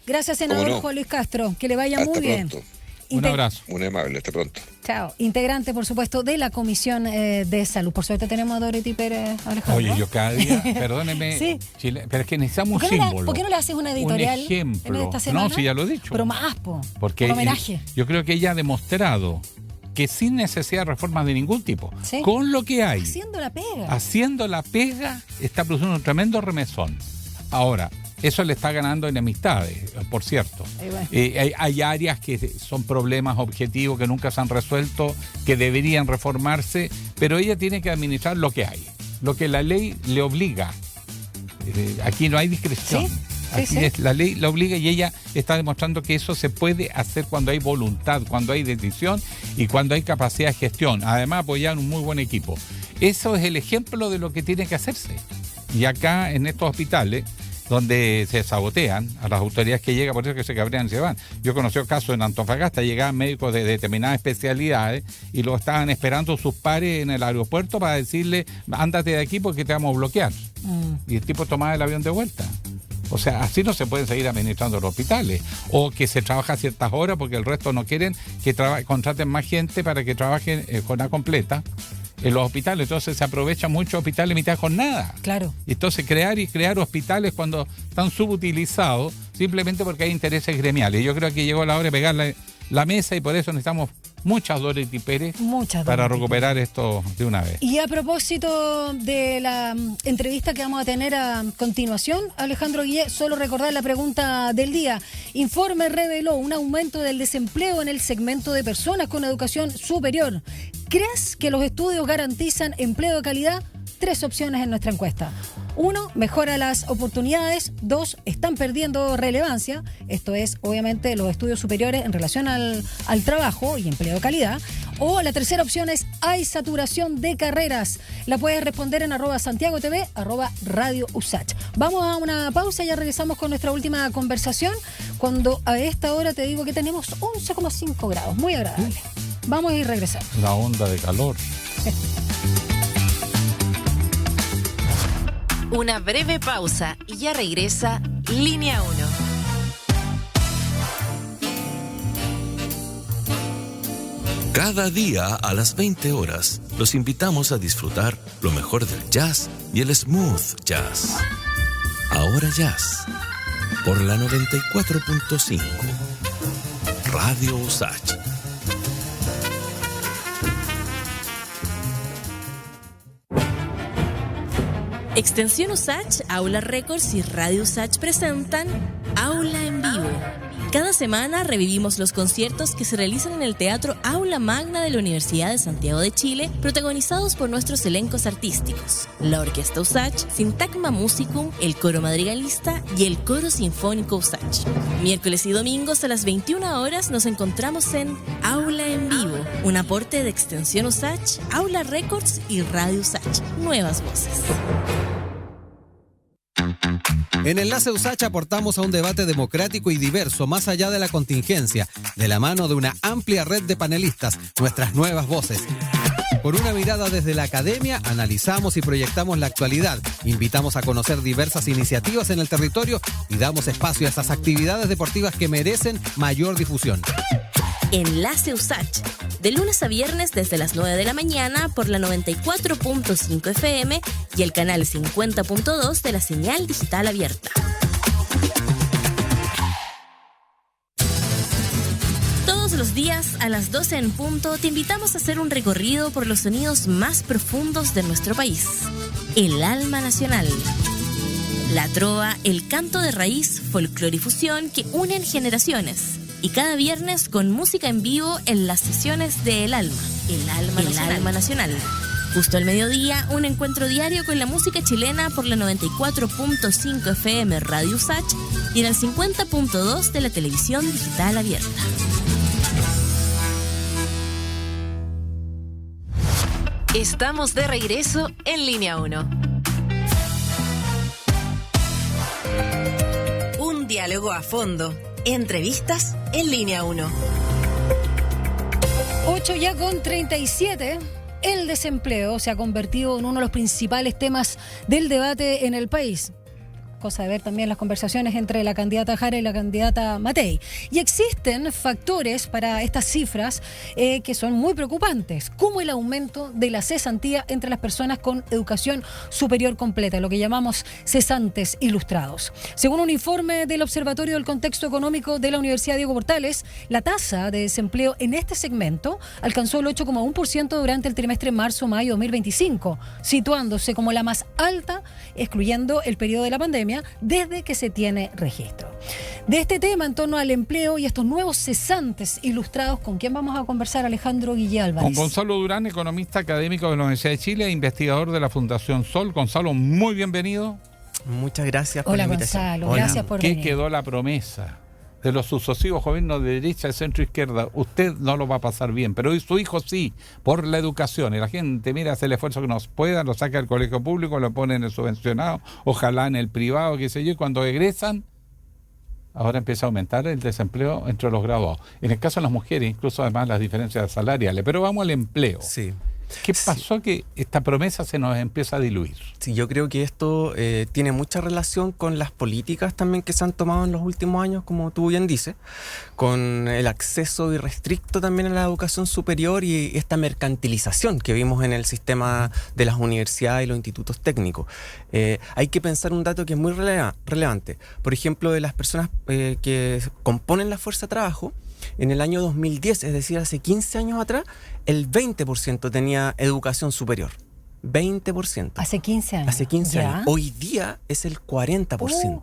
S3: Gracias, senador Juan Luis Castro. Que le vaya muy bien.
S13: Pronto.
S2: Un abrazo.
S13: Muy amable, hasta pronto.
S3: Chao. Integrante, por supuesto, de la Comisión de Salud. Por suerte tenemos a Dorothy Pérez Alejandro.
S2: Oye, yo cada día, perdóneme, Chile, pero es que necesitamos un símbolo.
S3: ¿Por qué no le haces una editorial
S2: un ejemplo?
S3: En esta semana?
S2: No, sí, ya lo he dicho.
S3: Pero más,
S2: porque
S3: un homenaje.
S2: Yo creo que ella ha demostrado que sin necesidad de reformas de ningún tipo, con lo que hay, haciendo la pega, está produciendo un tremendo remesón. Ahora, eso le está ganando enemistades, por cierto. Hay áreas que son problemas objetivos que nunca se han resuelto, que deberían reformarse, pero ella tiene que administrar lo que hay, lo que la ley le obliga. Aquí no hay discreción. La ley la obliga, y ella está demostrando que eso se puede hacer cuando hay voluntad, cuando hay decisión y cuando hay capacidad de gestión. Además, apoyar un muy buen equipo. Eso es el ejemplo de lo que tiene que hacerse. Y acá, en estos hospitales, donde se sabotean a las autoridades que llegan, por eso que se cabrean y se van. Yo conocí casos en Antofagasta, llegaban médicos de determinadas especialidades y lo estaban esperando sus pares en el aeropuerto para decirle, ándate de aquí porque te vamos a bloquear. Y el tipo tomaba el avión de vuelta. O sea, así no se pueden seguir administrando los hospitales. O que se trabaja a ciertas horas porque el resto no quieren que contraten más gente para que trabajen jornada completa en los hospitales. Entonces se aprovechan muchos hospitales mitad de jornada.
S3: Claro.
S2: Y entonces crear hospitales cuando están subutilizados simplemente porque hay intereses gremiales. Yo creo que llegó la hora de pegar la mesa, y por eso necesitamos muchas Dorothy Pérez para recuperar esto de una vez.
S3: Y a propósito de la entrevista que vamos a tener a continuación, Alejandro Guillé, solo recordar la pregunta del día. Informe reveló un aumento del desempleo en el segmento de personas con educación superior. ¿Crees que los estudios garantizan empleo de calidad? 3 opciones en nuestra encuesta. 1, mejora las oportunidades. 2, están perdiendo relevancia. Esto es, obviamente, los estudios superiores en relación al trabajo y empleo de calidad. O la tercera opción es, hay saturación de carreras. La puedes responder en @SantiagoTV, @Radio USACH. Vamos a una pausa y ya regresamos con nuestra última conversación, cuando a esta hora te digo que tenemos 11,5 grados. Muy agradable. Vamos y regresamos.
S2: La onda de calor.
S1: Una breve pausa y ya regresa Línea 1.
S14: Cada día a las 20 horas los invitamos a disfrutar lo mejor del jazz y el smooth jazz. Ahora Jazz, por la 94.5. Radio USACH.
S11: Extensión USACH, Aula Records y Radio USACH presentan Aula en Vivo. Cada semana revivimos los conciertos que se realizan en el Teatro Aula Magna de la Universidad de Santiago de Chile, protagonizados por nuestros elencos artísticos: la Orquesta USACH, Sintagma Musicum, el Coro Madrigalista y el Coro Sinfónico USACH. Miércoles y domingos a las 21 horas nos encontramos en Aula en Vivo, un aporte de Extensión USACH, Aula Records y Radio USACH. Nuevas voces.
S10: En Enlace USACH aportamos a un debate democrático y diverso más allá de la contingencia, de la mano de una amplia red de panelistas, nuestras nuevas voces. Por una mirada desde la academia, analizamos y proyectamos la actualidad, invitamos a conocer diversas iniciativas en el territorio y damos espacio a esas actividades deportivas que merecen mayor difusión.
S11: Enlace USACH, de lunes a viernes desde las 9 de la mañana por la 94.5 FM y el canal 50.2 de la señal digital abierta. Todos los días a las 12 en punto te invitamos a hacer un recorrido por los sonidos más profundos de nuestro país. El alma nacional. La trova, el canto de raíz, folclore y fusión que unen generaciones. Y cada viernes con música en vivo en las sesiones de El Alma. El Alma Nacional. Justo al mediodía, un encuentro diario con la música chilena por la 94.5 FM Radio USACH y en el 50.2 de la televisión digital abierta.
S1: Estamos de regreso en Línea 1. Un diálogo a fondo. Entrevistas en Línea 1.
S3: 8:37. El desempleo se ha convertido en uno de los principales temas del debate en el país. Cosa de ver también las conversaciones entre la candidata Jara y la candidata Matei. Y existen factores para estas cifras que son muy preocupantes, como el aumento de la cesantía entre las personas con educación superior completa, lo que llamamos cesantes ilustrados. Según un informe del Observatorio del Contexto Económico de la Universidad Diego Portales, la tasa de desempleo en este segmento alcanzó el 8,1% durante el trimestre marzo-mayo 2025, situándose como la más alta, excluyendo el periodo de la pandemia, desde que se tiene registro. De este tema, en torno al empleo y estos nuevos cesantes ilustrados, ¿con quién vamos a conversar, Alejandro Guillé Álvarez?
S2: Con Gonzalo Durán, economista académico de la Universidad de Chile e investigador de la Fundación Sol. Gonzalo, muy bienvenido.
S15: Muchas gracias por la invitación.
S3: Gonzalo, gracias por venir.
S2: ¿Qué quedó la promesa de los sucesivos gobiernos de derecha, de centro, izquierda? Usted no lo va a pasar bien, pero su hijo sí, por la educación. Y la gente, mira, hace el esfuerzo que nos pueda, lo saca del colegio público, lo pone en el subvencionado, ojalá en el privado, qué sé yo, y cuando egresan, ahora empieza a aumentar el desempleo entre los graduados. En el caso de las mujeres, incluso además las diferencias salariales. Pero vamos al empleo.
S15: Sí.
S2: ¿Qué pasó que esta promesa se nos empieza a diluir?
S15: Sí, yo creo que esto tiene mucha relación con las políticas también que se han tomado en los últimos años, como tú bien dices, con el acceso irrestricto también a la educación superior y esta mercantilización que vimos en el sistema de las universidades y los institutos técnicos. Hay que pensar un dato que es muy relevante. Por ejemplo, de las personas que componen la fuerza de trabajo, en el año 2010, es decir, hace 15 años atrás, el 20% tenía educación superior. 20%.
S3: Hace 15 años.
S15: Hace 15 años. Hoy día es el 40%.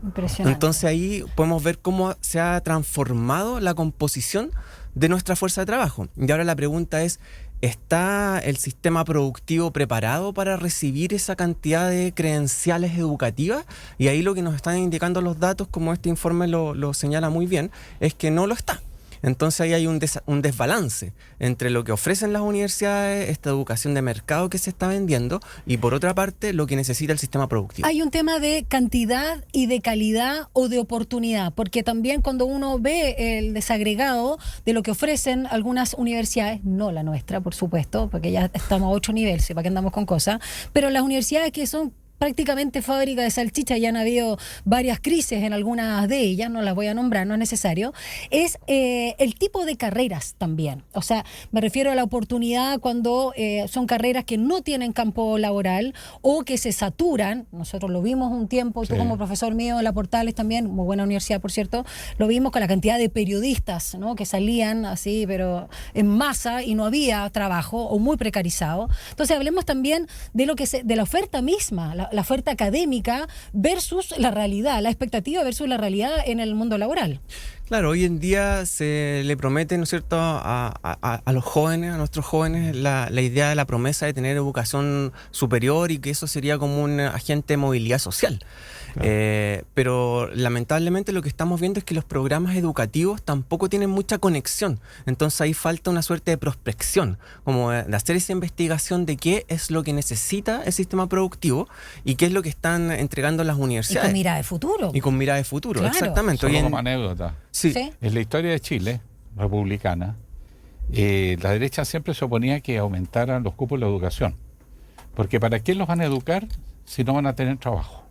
S3: Impresionante.
S15: Entonces ahí podemos ver cómo se ha transformado la composición de nuestra fuerza de trabajo. Y ahora la pregunta es, ¿está el sistema productivo preparado para recibir esa cantidad de credenciales educativas? Y ahí lo que nos están indicando los datos, como este informe lo señala muy bien, es que no lo está. Entonces ahí hay un desbalance entre lo que ofrecen las universidades, esta educación de mercado que se está vendiendo, y por otra parte lo que necesita el sistema productivo.
S3: Hay un tema de cantidad y de calidad o de oportunidad, porque también cuando uno ve el desagregado de lo que ofrecen algunas universidades, no la nuestra, por supuesto, porque ya estamos a 8 niveles, ¿para qué andamos con cosas? Pero las universidades que son prácticamente fábrica de salchicha, ya han habido varias crisis en algunas de ellas, no las voy a nombrar, no es necesario, es el tipo de carreras también. O sea, me refiero a la oportunidad cuando son carreras que no tienen campo laboral o que se saturan. Nosotros lo vimos un tiempo, tú como profesor mío en la Portales también, muy buena universidad por cierto, lo vimos con la cantidad de periodistas, ¿no?, que salían así, pero en masa, y no había trabajo o muy precarizado. Entonces hablemos también de lo que de la oferta misma, la oferta académica versus la realidad, la expectativa versus la realidad en el mundo laboral.
S15: Claro, hoy en día se le promete, ¿no es cierto?, a los jóvenes, a nuestros jóvenes, la idea de la promesa de tener educación superior y que eso sería como un agente de movilidad social. Claro. Pero lamentablemente lo que estamos viendo es que los programas educativos tampoco tienen mucha conexión. Entonces ahí falta una suerte de prospección, como de hacer esa investigación de qué es lo que necesita el sistema productivo y qué es lo que están entregando las universidades.
S3: Y con mirada de futuro.
S15: Y con mirada de futuro, claro. Exactamente.
S2: Solo como anécdota.
S15: Sí.
S2: En la historia de Chile, republicana, la derecha siempre se oponía a que aumentaran los cupos de la educación. Porque ¿para qué los van a educar si no van a tener trabajo?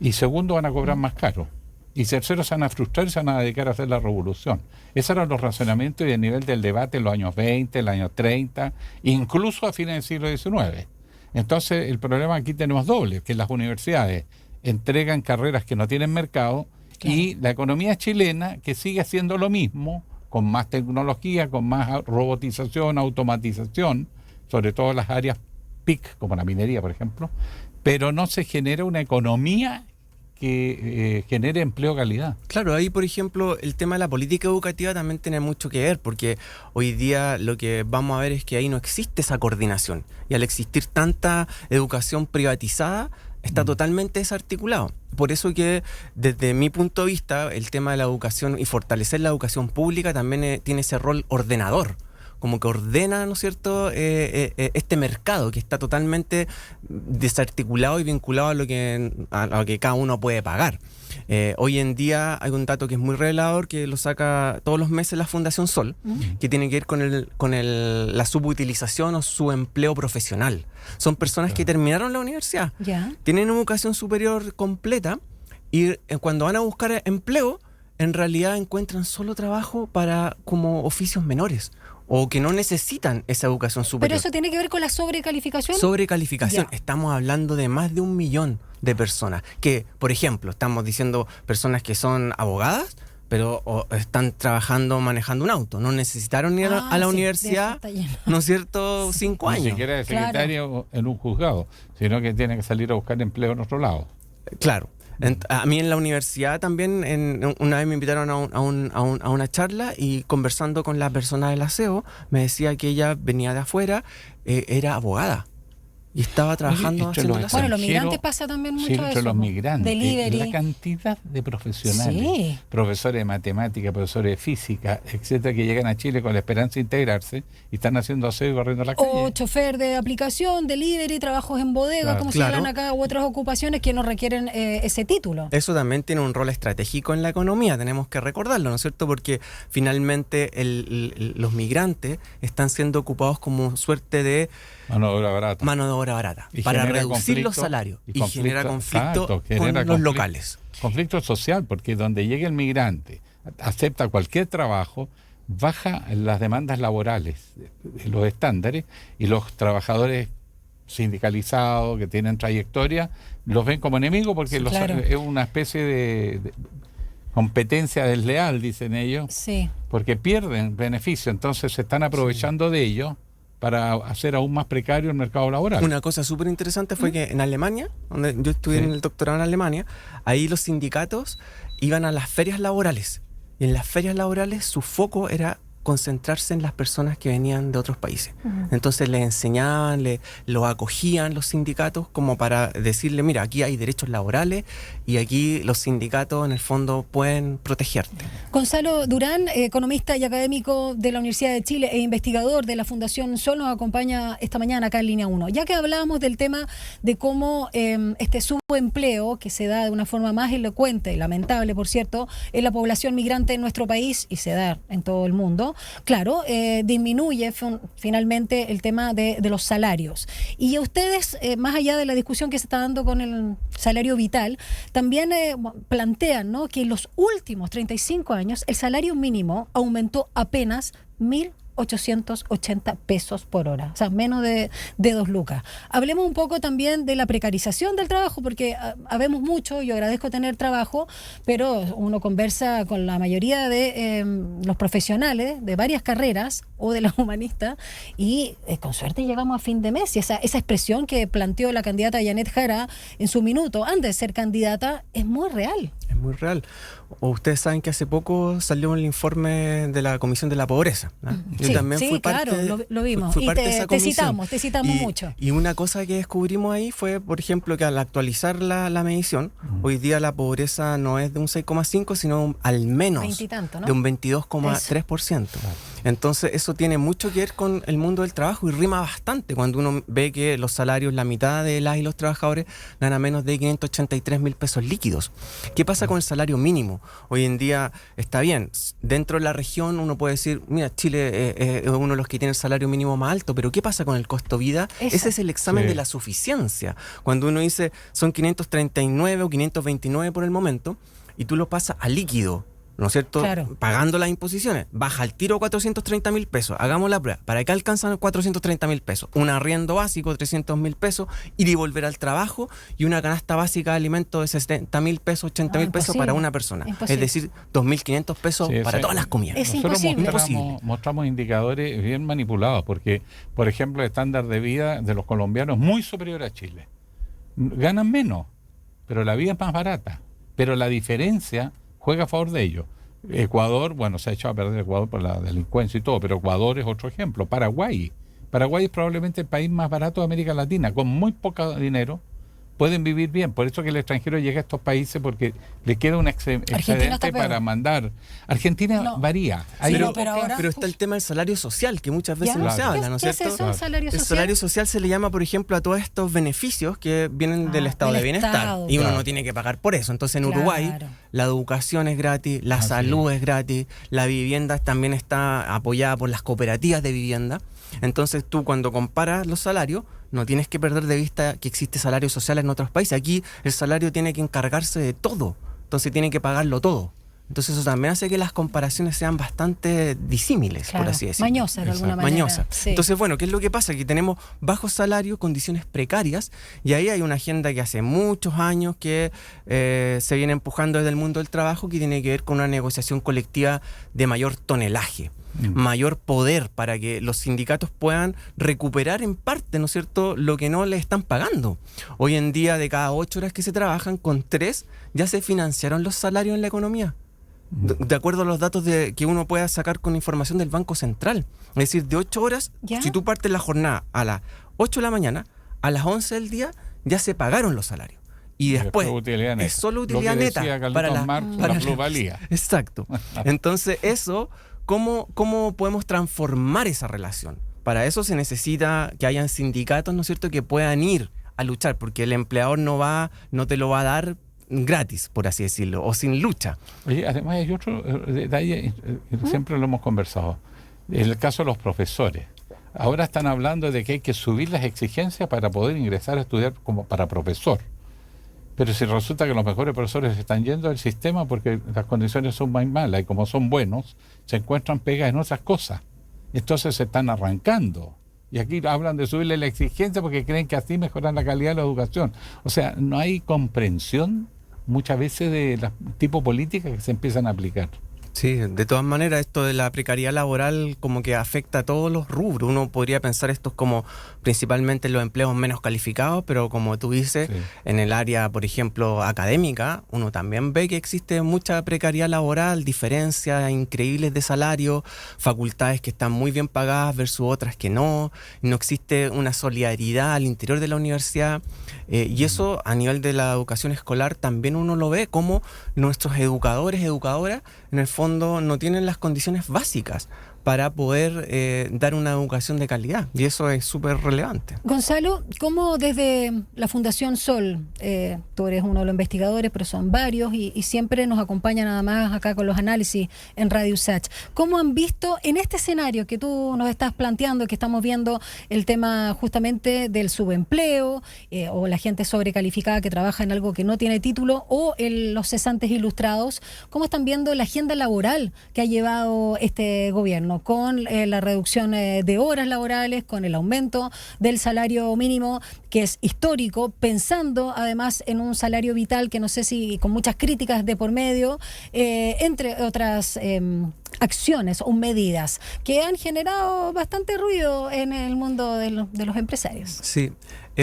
S2: Y segundo, van a cobrar más caro. Y tercero, se van a frustrar y se van a dedicar a hacer la revolución. Esos eran los razonamientos y el nivel del debate en los años 20, en los años 30, incluso a fines del siglo XIX. Entonces, el problema aquí tenemos doble, que las universidades entregan carreras que no tienen mercado, claro, y la economía chilena, que sigue haciendo lo mismo, con más tecnología, con más robotización, automatización, sobre todo en las áreas PIC, como la minería, por ejemplo, pero no se genera una economía que genere empleo de calidad.
S15: Claro, ahí por ejemplo el tema de la política educativa también tiene mucho que ver, porque hoy día lo que vamos a ver es que ahí no existe esa coordinación, y al existir tanta educación privatizada está totalmente desarticulado. Por eso que desde mi punto de vista el tema de la educación y fortalecer la educación pública también tiene ese rol ordenador, como que ordena, ¿no es cierto?, este mercado que está totalmente desarticulado y vinculado a lo que cada uno puede pagar. Hoy en día hay un dato que es muy revelador, que lo saca todos los meses la Fundación Sol, que tiene que ver con la subutilización o subempleo profesional. Son personas que terminaron la universidad, tienen educación superior completa, y cuando van a buscar empleo, en realidad encuentran solo trabajo para como oficios menores, o que no necesitan esa educación superior.
S3: ¿Pero eso tiene que ver con la sobrecalificación?
S15: Sobrecalificación. Estamos hablando de más de 1 millón de personas que, por ejemplo, estamos diciendo personas que son abogadas, pero están trabajando, manejando un auto. No necesitaron ir a la universidad, ¿no es cierto?, 5 años.
S2: Ni siquiera de secretario en un juzgado, sino que tienen que salir a buscar empleo en otro lado.
S15: Claro. A mí en la universidad también, una vez me invitaron a una charla, y conversando con la persona del aseo, me decía que ella venía de afuera, era abogada, y estaba trabajando haciendo el aseo.
S3: Bueno, los migrantes pasa también mucho
S2: entre
S3: eso.
S2: Los migrantes,
S3: Delivery.
S2: La cantidad de profesionales, profesores de matemática, profesores de física, etcétera, que llegan a Chile con la esperanza de integrarse y están haciendo aseo y corriendo la calle.
S3: O chofer de aplicación, delivery, trabajos en bodega, como se llaman acá, u otras ocupaciones que no requieren ese título.
S15: Eso también tiene un rol estratégico en la economía, tenemos que recordarlo, ¿no es cierto? Porque finalmente los migrantes están siendo ocupados como suerte de mano de obra barata para reducir los salarios y genera conflicto con los locales.
S2: Conflicto social, porque donde llega el migrante, acepta cualquier trabajo, baja las demandas laborales, los estándares, y los trabajadores sindicalizados que tienen trayectoria los ven como enemigos, porque es una especie de competencia desleal, dicen ellos,
S3: sí,
S2: porque pierden beneficio, entonces se están aprovechando de ello para hacer aún más precario el mercado laboral.
S15: Una cosa súper interesante fue que en Alemania, donde yo estudié en el doctorado en Alemania, ahí los sindicatos iban a las ferias laborales. Y en las ferias laborales su foco era concentrarse en las personas que venían de otros países. Entonces les enseñaban, los acogían los sindicatos como para decirle, mira, aquí hay derechos laborales y aquí los sindicatos en el fondo pueden protegerte.
S3: Gonzalo Durán, economista y académico de la Universidad de Chile e investigador de la Fundación Sol, nos acompaña esta mañana acá en Línea 1. Ya que hablábamos del tema de cómo este subempleo, que se da de una forma más elocuente y lamentable, por cierto, en la población migrante en nuestro país y se da en todo el mundo, claro, disminuye finalmente el tema de los salarios. Y ustedes, más allá de la discusión que se está dando con el salario vital, también plantean, ¿no?, que en los últimos 35 años el salario mínimo aumentó apenas 1.880 pesos por hora, o sea, menos de 2 lucas. Hablemos un poco también de la precarización del trabajo, porque habemos mucho, yo agradezco tener trabajo, pero uno conversa con la mayoría de los profesionales de varias carreras o de las humanistas y con suerte llegamos a fin de mes. Y esa expresión que planteó la candidata Janet Jara en su minuto antes de ser candidata es muy real.
S15: Es muy real. O ustedes saben que hace poco salió el informe de la Comisión de la Pobreza, ¿no? Yo también fui parte,
S3: claro, lo vimos.
S15: Fui
S3: y
S15: parte de esa comisión.
S3: te citamos mucho.
S15: Y una cosa que descubrimos ahí fue, por ejemplo, que al actualizar la medición, hoy día la pobreza no es de un 6,5, sino al menos
S3: 20 y tanto, ¿no?
S15: de un 22,3%. Entonces eso tiene mucho que ver con el mundo del trabajo y rima bastante cuando uno ve que los salarios, la mitad de las y los trabajadores ganan menos de 583.000 pesos líquidos. ¿Qué pasa con el salario mínimo? Hoy en día está bien, dentro de la región uno puede decir, mira, Chile es uno de los que tiene el salario mínimo más alto, pero ¿qué pasa con el costo vida? Ese es el examen de la suficiencia. Cuando uno dice son 539 o 529 por el momento y tú lo pasas a líquido, ¿no es cierto?
S3: Claro.
S15: Pagando las imposiciones, baja al tiro 430.000 pesos. Hagamos la prueba. ¿Para qué alcanzan 430.000 pesos? Un arriendo básico de 300.000 pesos, ir y volver al trabajo y una canasta básica de alimentos de 60.000 pesos, 80.000 pesos para una persona. Es decir, 2.500 pesos para todas las comidas.
S3: Es
S2: Nosotros
S3: imposible.
S2: mostramos indicadores bien manipulados porque, por ejemplo, el estándar de vida de los colombianos es muy superior a Chile. Ganan menos, pero la vida es más barata. Pero la diferencia juega a favor de ellos. Ecuador, bueno, se ha echado a perder Ecuador por la delincuencia y todo, pero Ecuador es otro ejemplo. Paraguay es probablemente el país más barato de América Latina, con muy poco dinero pueden vivir bien. Por eso que el extranjero llega a estos países, porque le queda un excedente para mandar. Argentina varía.
S15: Pero está el tema del salario social, que muchas veces no se habla, ¿no es cierto?
S3: ¿Qué es eso, el salario social?
S15: El salario social se le llama, por ejemplo, a todos estos beneficios que vienen del estado de bienestar. Y uno no tiene que pagar por eso. Entonces en Uruguay la educación es gratis, la salud es gratis, la vivienda también está apoyada por las cooperativas de vivienda. Entonces tú, cuando comparas los salarios, no tienes que perder de vista que existe salario social en otros países. Aquí el salario tiene que encargarse de todo, entonces tiene que pagarlo todo. Entonces eso también hace que las comparaciones sean bastante disímiles, por así decirlo.
S3: Mañosas de alguna manera.
S15: Mañosas. Sí. Entonces, bueno, ¿qué es lo que pasa? Que tenemos bajos salarios, condiciones precarias, y ahí hay una agenda que hace muchos años que se viene empujando desde el mundo del trabajo, que tiene que ver con una negociación colectiva de mayor tonelaje, mayor poder, para que los sindicatos puedan recuperar en parte, ¿no es cierto?, lo que no le están pagando. Hoy en día, de cada 8 horas que se trabajan, con 3 ya se financiaron los salarios en la economía. De acuerdo a los datos que uno pueda sacar con información del Banco Central. Es decir, de 8 horas, si tú partes la jornada a las 8 de la mañana, a las 11 del día ya se pagaron los salarios. Y después es solo utilidad neta para la
S2: plusvalía.
S15: Exacto. Entonces eso, ¿cómo podemos transformar esa relación? Para eso se necesita que hayan sindicatos, ¿no es cierto?, que puedan ir a luchar, porque el empleador no te lo va a dar gratis, por así decirlo, o sin lucha.
S2: Oye, además hay otro detalle, siempre lo hemos conversado, en el caso de los profesores. Ahora están hablando de que hay que subir las exigencias para poder ingresar a estudiar como para profesor. Pero si resulta que los mejores profesores están yendo del sistema porque las condiciones son más malas y como son buenos, se encuentran pegas en otras cosas. Entonces se están arrancando. Y aquí hablan de subirle la exigencia porque creen que así mejoran la calidad de la educación. O sea, no hay comprensión muchas veces de las tipo políticas que se empiezan a aplicar.
S15: Sí, de todas maneras esto de la precariedad laboral como que afecta a todos los rubros. Uno podría pensar esto como principalmente los empleos menos calificados, pero como tú dices, en el área, por ejemplo, académica, uno también ve que existe mucha precariedad laboral, diferencias increíbles de salario, facultades que están muy bien pagadas versus otras que no existe una solidaridad al interior de la universidad, y eso a nivel de la educación escolar también uno lo ve como nuestros educadores, educadoras, en el fondo no tienen las condiciones básicas para poder dar una educación de calidad, y eso es súper relevante.
S3: Gonzalo, ¿cómo desde la Fundación Sol, tú eres uno de los investigadores, pero son varios, y siempre nos acompañan nada más acá con los análisis en Radio USACH, cómo han visto en este escenario que tú nos estás planteando, que estamos viendo el tema justamente del subempleo, o la gente sobrecalificada que trabaja en algo que no tiene título, o los cesantes ilustrados, cómo están viendo la agenda laboral que ha llevado este gobierno, con la reducción de horas laborales, con el aumento del salario mínimo, que es histórico, pensando además en un salario vital que no sé si con muchas críticas de por medio, entre otras acciones o medidas que han generado bastante ruido en el mundo de los empresarios.
S15: Sí.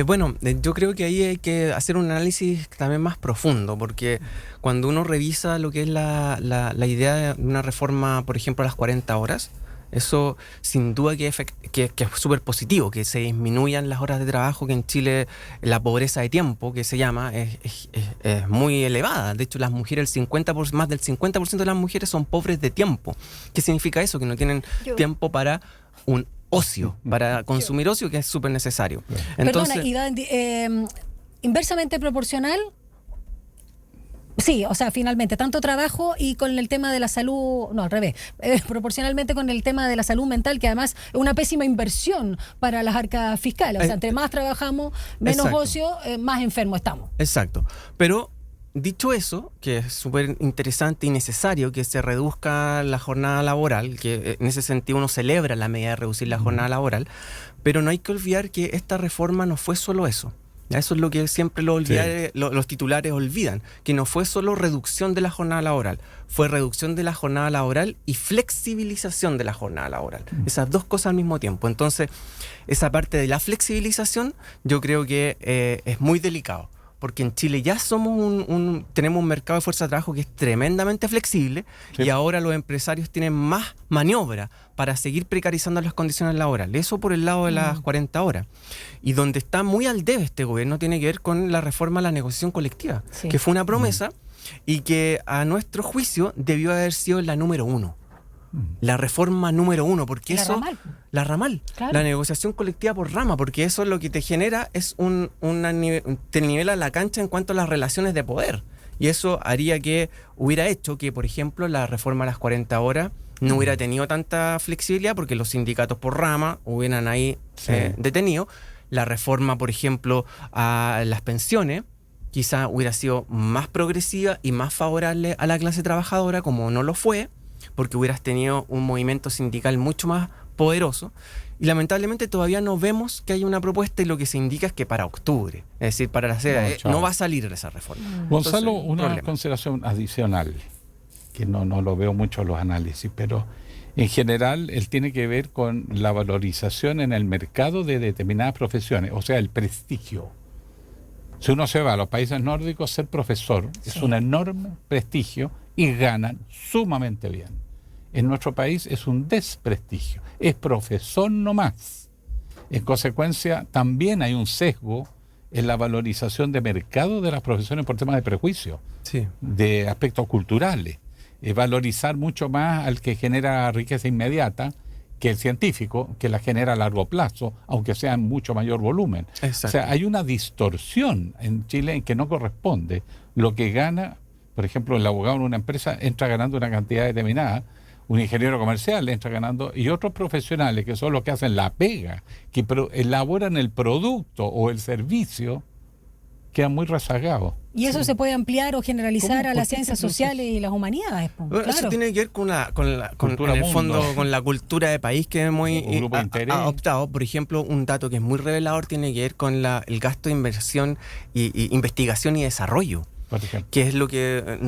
S15: Bueno, yo creo que ahí hay que hacer un análisis también más profundo, porque cuando uno revisa lo que es la idea de una reforma, por ejemplo, a las 40 horas, eso sin duda que es súper positivo, que se disminuyan las horas de trabajo, que en Chile la pobreza de tiempo, que se llama, es muy elevada. De hecho, las mujeres, más del 50% de las mujeres son pobres de tiempo. ¿Qué significa eso? Que no tienen tiempo para un ocio, para consumir ocio, que es súper necesario. Entonces,
S3: perdona, Iván, inversamente proporcional. Sí, o sea, finalmente, tanto trabajo y con el tema de la salud, no, al revés, proporcionalmente con el tema de la salud mental, que además es una pésima inversión para las arcas fiscales. O sea, entre más trabajamos, menos ocio, más enfermos estamos.
S15: Exacto. Pero dicho eso, que es súper interesante y necesario que se reduzca la jornada laboral, que en ese sentido uno celebra la medida de reducir la jornada laboral, pero no hay que olvidar que esta reforma no fue solo eso. Eso es lo que siempre los titulares olvidan, que no fue solo reducción de la jornada laboral, fue reducción de la jornada laboral y flexibilización de la jornada laboral. Esas dos cosas al mismo tiempo. Entonces, esa parte de la flexibilización yo creo que es muy delicado, porque en Chile ya tenemos un mercado de fuerza de trabajo que es tremendamente flexible, y ahora los empresarios tienen más maniobra para seguir precarizando las condiciones laborales. Eso por el lado de las 40 horas. Y donde está muy al debe este gobierno tiene que ver con la reforma a la negociación colectiva, que fue una promesa y que a nuestro juicio debió haber sido la número 1. La reforma número 1, porque la ramal, claro. La negociación colectiva por rama, porque eso lo que te genera es te nivela la cancha en cuanto a las relaciones de poder, y eso haría que hubiera hecho que, por ejemplo, la reforma a las 40 horas no hubiera tenido tanta flexibilidad, porque los sindicatos por rama hubieran ahí detenido. La reforma, por ejemplo, a las pensiones quizá hubiera sido más progresiva y más favorable a la clase trabajadora, como no lo fue, porque hubieras tenido un movimiento sindical mucho más poderoso, y lamentablemente todavía no vemos que haya una propuesta, y lo que se indica es que para octubre, es decir, para la cera, no va a salir esa reforma.
S2: Gonzalo, una consideración adicional, que no lo veo mucho en los análisis, pero en general él tiene que ver con la valorización en el mercado de determinadas profesiones, o sea, el prestigio. Si uno se va a los países nórdicos, ser profesor es un enorme prestigio y ganan sumamente bien. En nuestro país es un desprestigio, es profesor nomás. En consecuencia, también hay un sesgo en la valorización de mercado de las profesiones por temas de prejuicio, de aspectos culturales. Valorizar mucho más al que genera riqueza inmediata que el científico, que la genera a largo plazo, aunque sea en mucho mayor volumen. Exacto. O sea, hay una distorsión en Chile en que no corresponde. Lo que gana, por ejemplo, el abogado en una empresa entra ganando una cantidad determinada, un ingeniero comercial entra ganando, y otros profesionales que son los que hacen la pega, que elaboran el producto o el servicio, quedan muy rezagados.
S3: Y eso se puede ampliar o generalizar a las ciencias sociales y las humanidades.
S15: Bueno, eso tiene que ver con en el fondo, con la cultura de país que hemos adoptado. Por ejemplo, un dato que es muy revelador tiene que ver con el gasto de inversión y investigación y desarrollo. que es lo que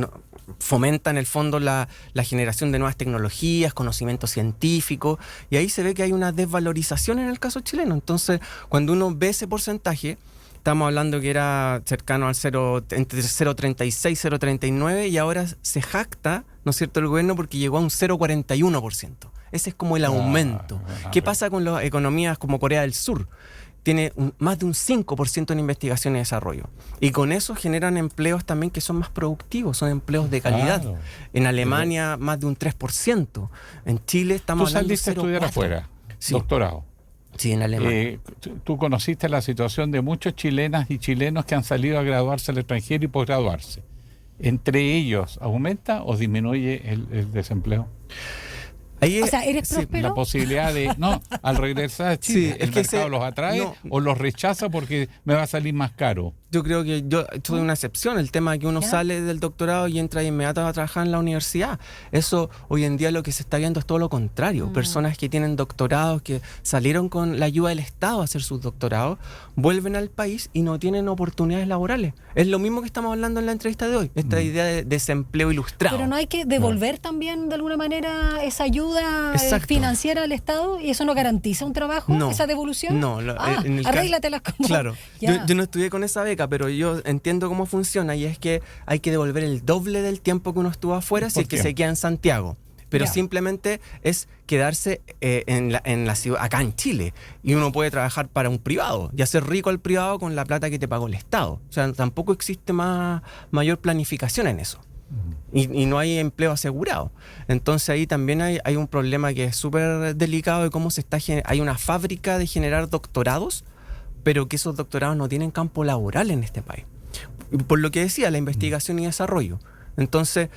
S15: fomenta en el fondo la generación de nuevas tecnologías, conocimiento científico, y ahí se ve que hay una desvalorización en el caso chileno. Entonces, cuando uno ve ese porcentaje, estamos hablando que era cercano al entre 0,36 y 0,39, y ahora se jacta, ¿no es cierto?, el gobierno porque llegó a un 0,41%. Ese es como el aumento. ¿Qué pasa con las economías como Corea del Sur? Tiene más de un 5% en investigación y desarrollo. Y con eso generan empleos también que son más productivos, son empleos de calidad. Claro. En Alemania más de un 3%. En Chile estamos hablando de 0,4%.
S2: Tú saliste a estudiar afuera, sí. Doctorado.
S15: Sí, en Alemania.
S2: Tú conociste la situación de muchos chilenas y chilenos que han salido a graduarse al extranjero y posgraduarse. ¿Entre ellos aumenta o disminuye el desempleo?
S3: O sea, ¿eres próspero?
S2: La posibilidad de, al regresar a Chile, ¿el mercado los atrae o los rechaza porque me va a salir más caro?
S15: Yo creo que yo soy una excepción, el tema de que uno sale del doctorado y entra inmediato a trabajar en la universidad. Eso hoy en día lo que se está viendo es todo lo contrario. Personas que tienen doctorados, que salieron con la ayuda del Estado a hacer sus doctorados, vuelven al país y no tienen oportunidades laborales. Es lo mismo que estamos hablando en la entrevista de hoy, esta idea de desempleo ilustrado.
S3: Pero no hay que devolver también de alguna manera esa ayuda financiera al Estado, y eso no garantiza un trabajo, esa devolución.
S15: No,
S3: arréglatelas como.
S15: Claro, yo no estudié con esa beca, pero yo entiendo cómo funciona, y es que hay que devolver el doble del tiempo que uno estuvo afuera si es que se queda en Santiago. Pero simplemente es quedarse en la ciudad, acá en Chile, y uno puede trabajar para un privado y hacer rico al privado con la plata que te pagó el Estado. O sea, tampoco existe mayor planificación en eso. Y no hay empleo asegurado. Entonces ahí también hay un problema que es súper delicado de cómo hay una fábrica de generar doctorados, pero que esos doctorados no tienen campo laboral en este país. Por lo que decía, la investigación y desarrollo. Entonces,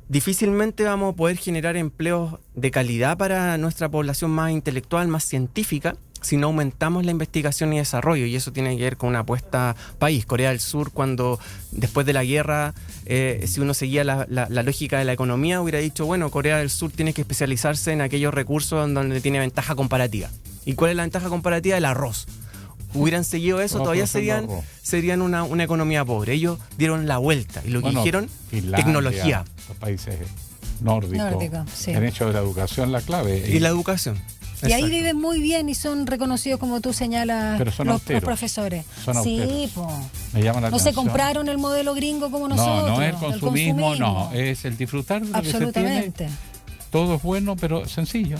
S15: difícilmente vamos a poder generar empleos de calidad para nuestra población más intelectual, más científica, si no aumentamos la investigación y desarrollo, y eso tiene que ver con una apuesta país. Corea del Sur, cuando después de la guerra, si uno seguía la lógica de la economía, hubiera dicho, bueno, Corea del Sur tiene que especializarse en aquellos recursos donde tiene ventaja comparativa. ¿Y cuál es la ventaja comparativa? El arroz. Hubieran seguido eso, todavía serían una economía pobre. Ellos dieron la vuelta y lo que dijeron, Finlandia, tecnología.
S2: Los países nórdicos han hecho de la educación la clave.
S15: Y la educación.
S3: Y ahí viven muy bien y son reconocidos, como tú señalas, los profesores.
S2: Son
S3: sí,
S2: me llama la atención.
S3: No se compraron el modelo gringo como nosotros.
S2: No es el consumismo, es el disfrutar de lo que se tiene. Todo es bueno, pero sencillo.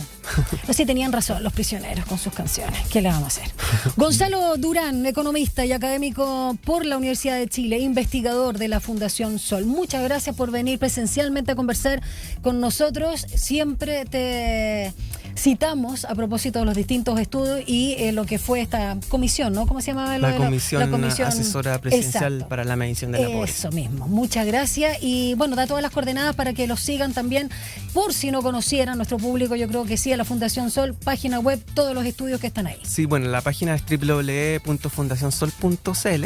S3: Sí, tenían razón los prisioneros con sus canciones. ¿Qué le vamos a hacer? Gonzalo Durán, economista y académico por la Universidad de Chile, investigador de la Fundación Sol. Muchas gracias por venir presencialmente a conversar con nosotros. Siempre te citamos a propósito de los distintos estudios y lo que fue esta comisión, ¿no? ¿Cómo se llamaba?
S15: La comisión asesora presidencial para la medición de la pobreza.
S3: Eso mismo. Muchas gracias. Y bueno, da todas las coordenadas para que los sigan también, por si no conocieran nuestro público. Yo creo que sí, a la Fundación Sol, página web, todos los estudios que están ahí.
S15: Sí, bueno, la página es www.fundacionsol.cl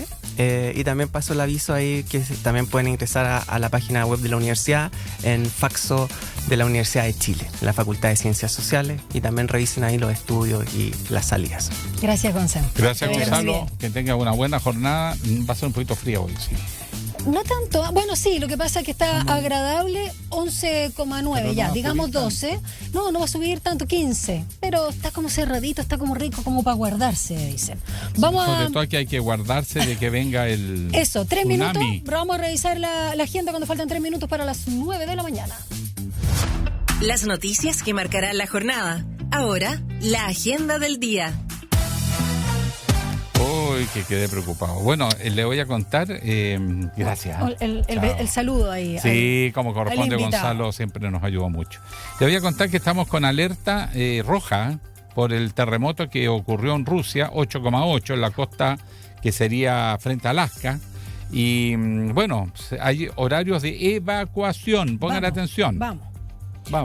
S15: y también paso el aviso ahí que también pueden ingresar a la página web de la universidad en Faxo de la Universidad de Chile, en la Facultad de Ciencias Sociales, y también revisen ahí los estudios y las salidas.
S3: Gracias, Gonzalo.
S2: Gracias, Gonzalo. Que tenga una buena jornada. Va a ser un poquito frío hoy, sí.
S3: No tanto, bueno, sí, lo que pasa es que está agradable, 11,9 ya, digamos 12. No va a subir tanto, 15, pero está como cerradito, está como rico, como para guardarse, dicen. Vamos
S2: sobre todo que hay que guardarse de que venga el
S3: Eso, 3 minutos, vamos a revisar la agenda cuando faltan 3 minutos para las 9 de la mañana.
S1: Las noticias que marcarán la jornada. Ahora, la agenda del día.
S2: Uy, que quedé preocupado. Bueno, le voy a contar, gracias.
S3: El saludo ahí.
S2: Sí, como corresponde, Gonzalo siempre nos ayuda mucho. Le voy a contar que estamos con alerta roja por el terremoto que ocurrió en Rusia, 8,8 en la costa que sería frente a Alaska. Y bueno, hay horarios de evacuación, pongan atención.
S3: Vamos.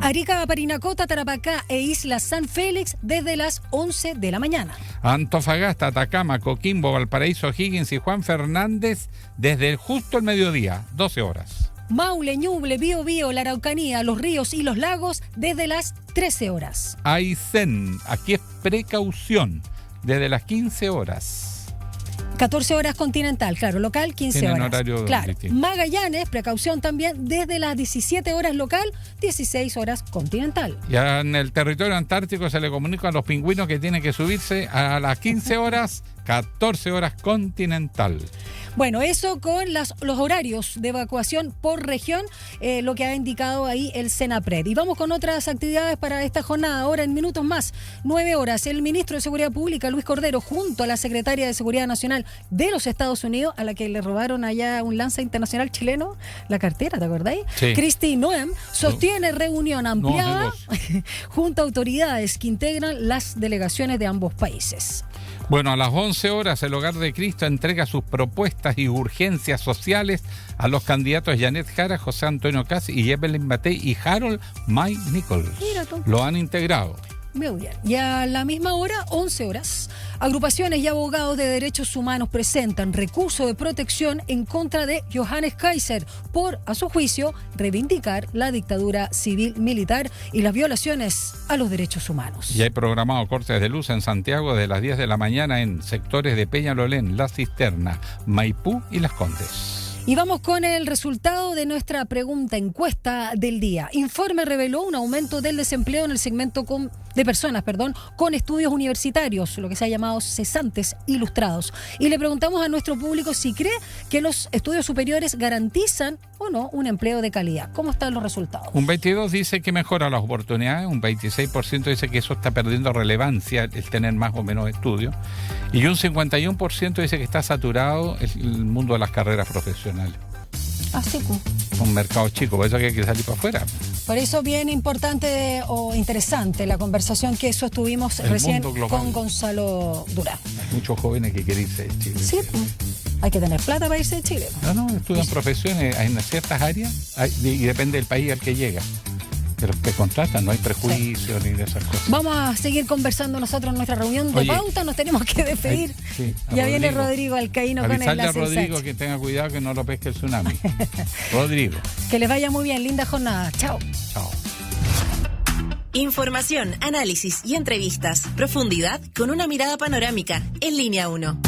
S3: Arica, Parinacota, Tarapacá e Isla San Félix desde las 11 de la mañana.
S2: Antofagasta, Atacama, Coquimbo, Valparaíso, Higgins y Juan Fernández desde justo el mediodía, 12 horas.
S3: Maule, Ñuble, Biobío, la Araucanía, los ríos y los lagos desde las 13 horas.
S2: Aysén, aquí es precaución, desde las 15 horas.
S3: 14 horas continental, claro, local 15
S2: Tienen
S3: horas.
S2: horario
S3: claro.
S2: distinto.
S3: Magallanes, precaución también, desde las 17 horas local, 16 horas continental.
S2: Ya en el territorio antártico se le comunica a los pingüinos que tienen que subirse a las 15 horas, 14 horas continental.
S3: Bueno, eso con los horarios de evacuación por región, lo que ha indicado ahí el Senapred. Y vamos con otras actividades para esta jornada. Ahora en minutos más, 9 horas, el ministro de Seguridad Pública, Luis Cordero, junto a la secretaria de Seguridad Nacional de los Estados Unidos, a la que le robaron allá un lanza internacional chileno, la cartera, ¿te acordáis?
S2: Sí.
S3: Kristi Noem sostiene reunión ampliada junto a autoridades que integran las delegaciones de ambos países.
S2: Bueno, a las 11 horas el Hogar de Cristo entrega sus propuestas y urgencias sociales a los candidatos Janet Jara, José Antonio Caz y Evelyn Matei y Harold May Nichols.
S3: Mira tú.
S2: Lo han integrado.
S3: Muy bien. Y a la misma hora, 11 horas, agrupaciones y abogados de derechos humanos presentan recurso de protección en contra de Johannes Kaiser por, a su juicio, reivindicar la dictadura civil-militar y las violaciones a los derechos humanos.
S2: Y hay programado cortes de luz en Santiago desde las 10 de la mañana en sectores de Peñalolén, La Cisterna, Maipú y Las Condes.
S3: Y vamos con el resultado de nuestra pregunta encuesta del día. Informe reveló un aumento del desempleo en el segmento de personas con estudios universitarios, lo que se ha llamado cesantes ilustrados. Y le preguntamos a nuestro público si cree que los estudios superiores garantizan o no un empleo de calidad. ¿Cómo están los resultados?
S2: Un 22% dice que mejora las oportunidades, un 26% dice que eso está perdiendo relevancia, el tener más o menos estudios, y un 51% dice que está saturado el mundo de las carreras profesionales.
S3: Así pues.
S2: Un mercado chico, por eso que hay que salir para afuera.
S3: Por eso bien importante o interesante la conversación que sostuvimos recién con Gonzalo Durán.
S2: Hay muchos jóvenes que quieren irse de Chile.
S3: Sí, hay que tener plata para irse de Chile.
S2: No, estudian profesiones en ciertas áreas y depende del país al que llega. De los que contratan, no hay prejuicios ni de esas cosas.
S3: Vamos a seguir conversando nosotros en nuestra reunión de pauta, nos tenemos que despedir. Ya viene Rodrigo Alcaíno con el
S2: avisarle a Rodrigo que tenga cuidado que no lo pesque el tsunami. Rodrigo.
S3: Que les vaya muy bien, linda jornada. Chao.
S2: Chao.
S1: Información, análisis y entrevistas. Profundidad con una mirada panorámica. En Línea 1.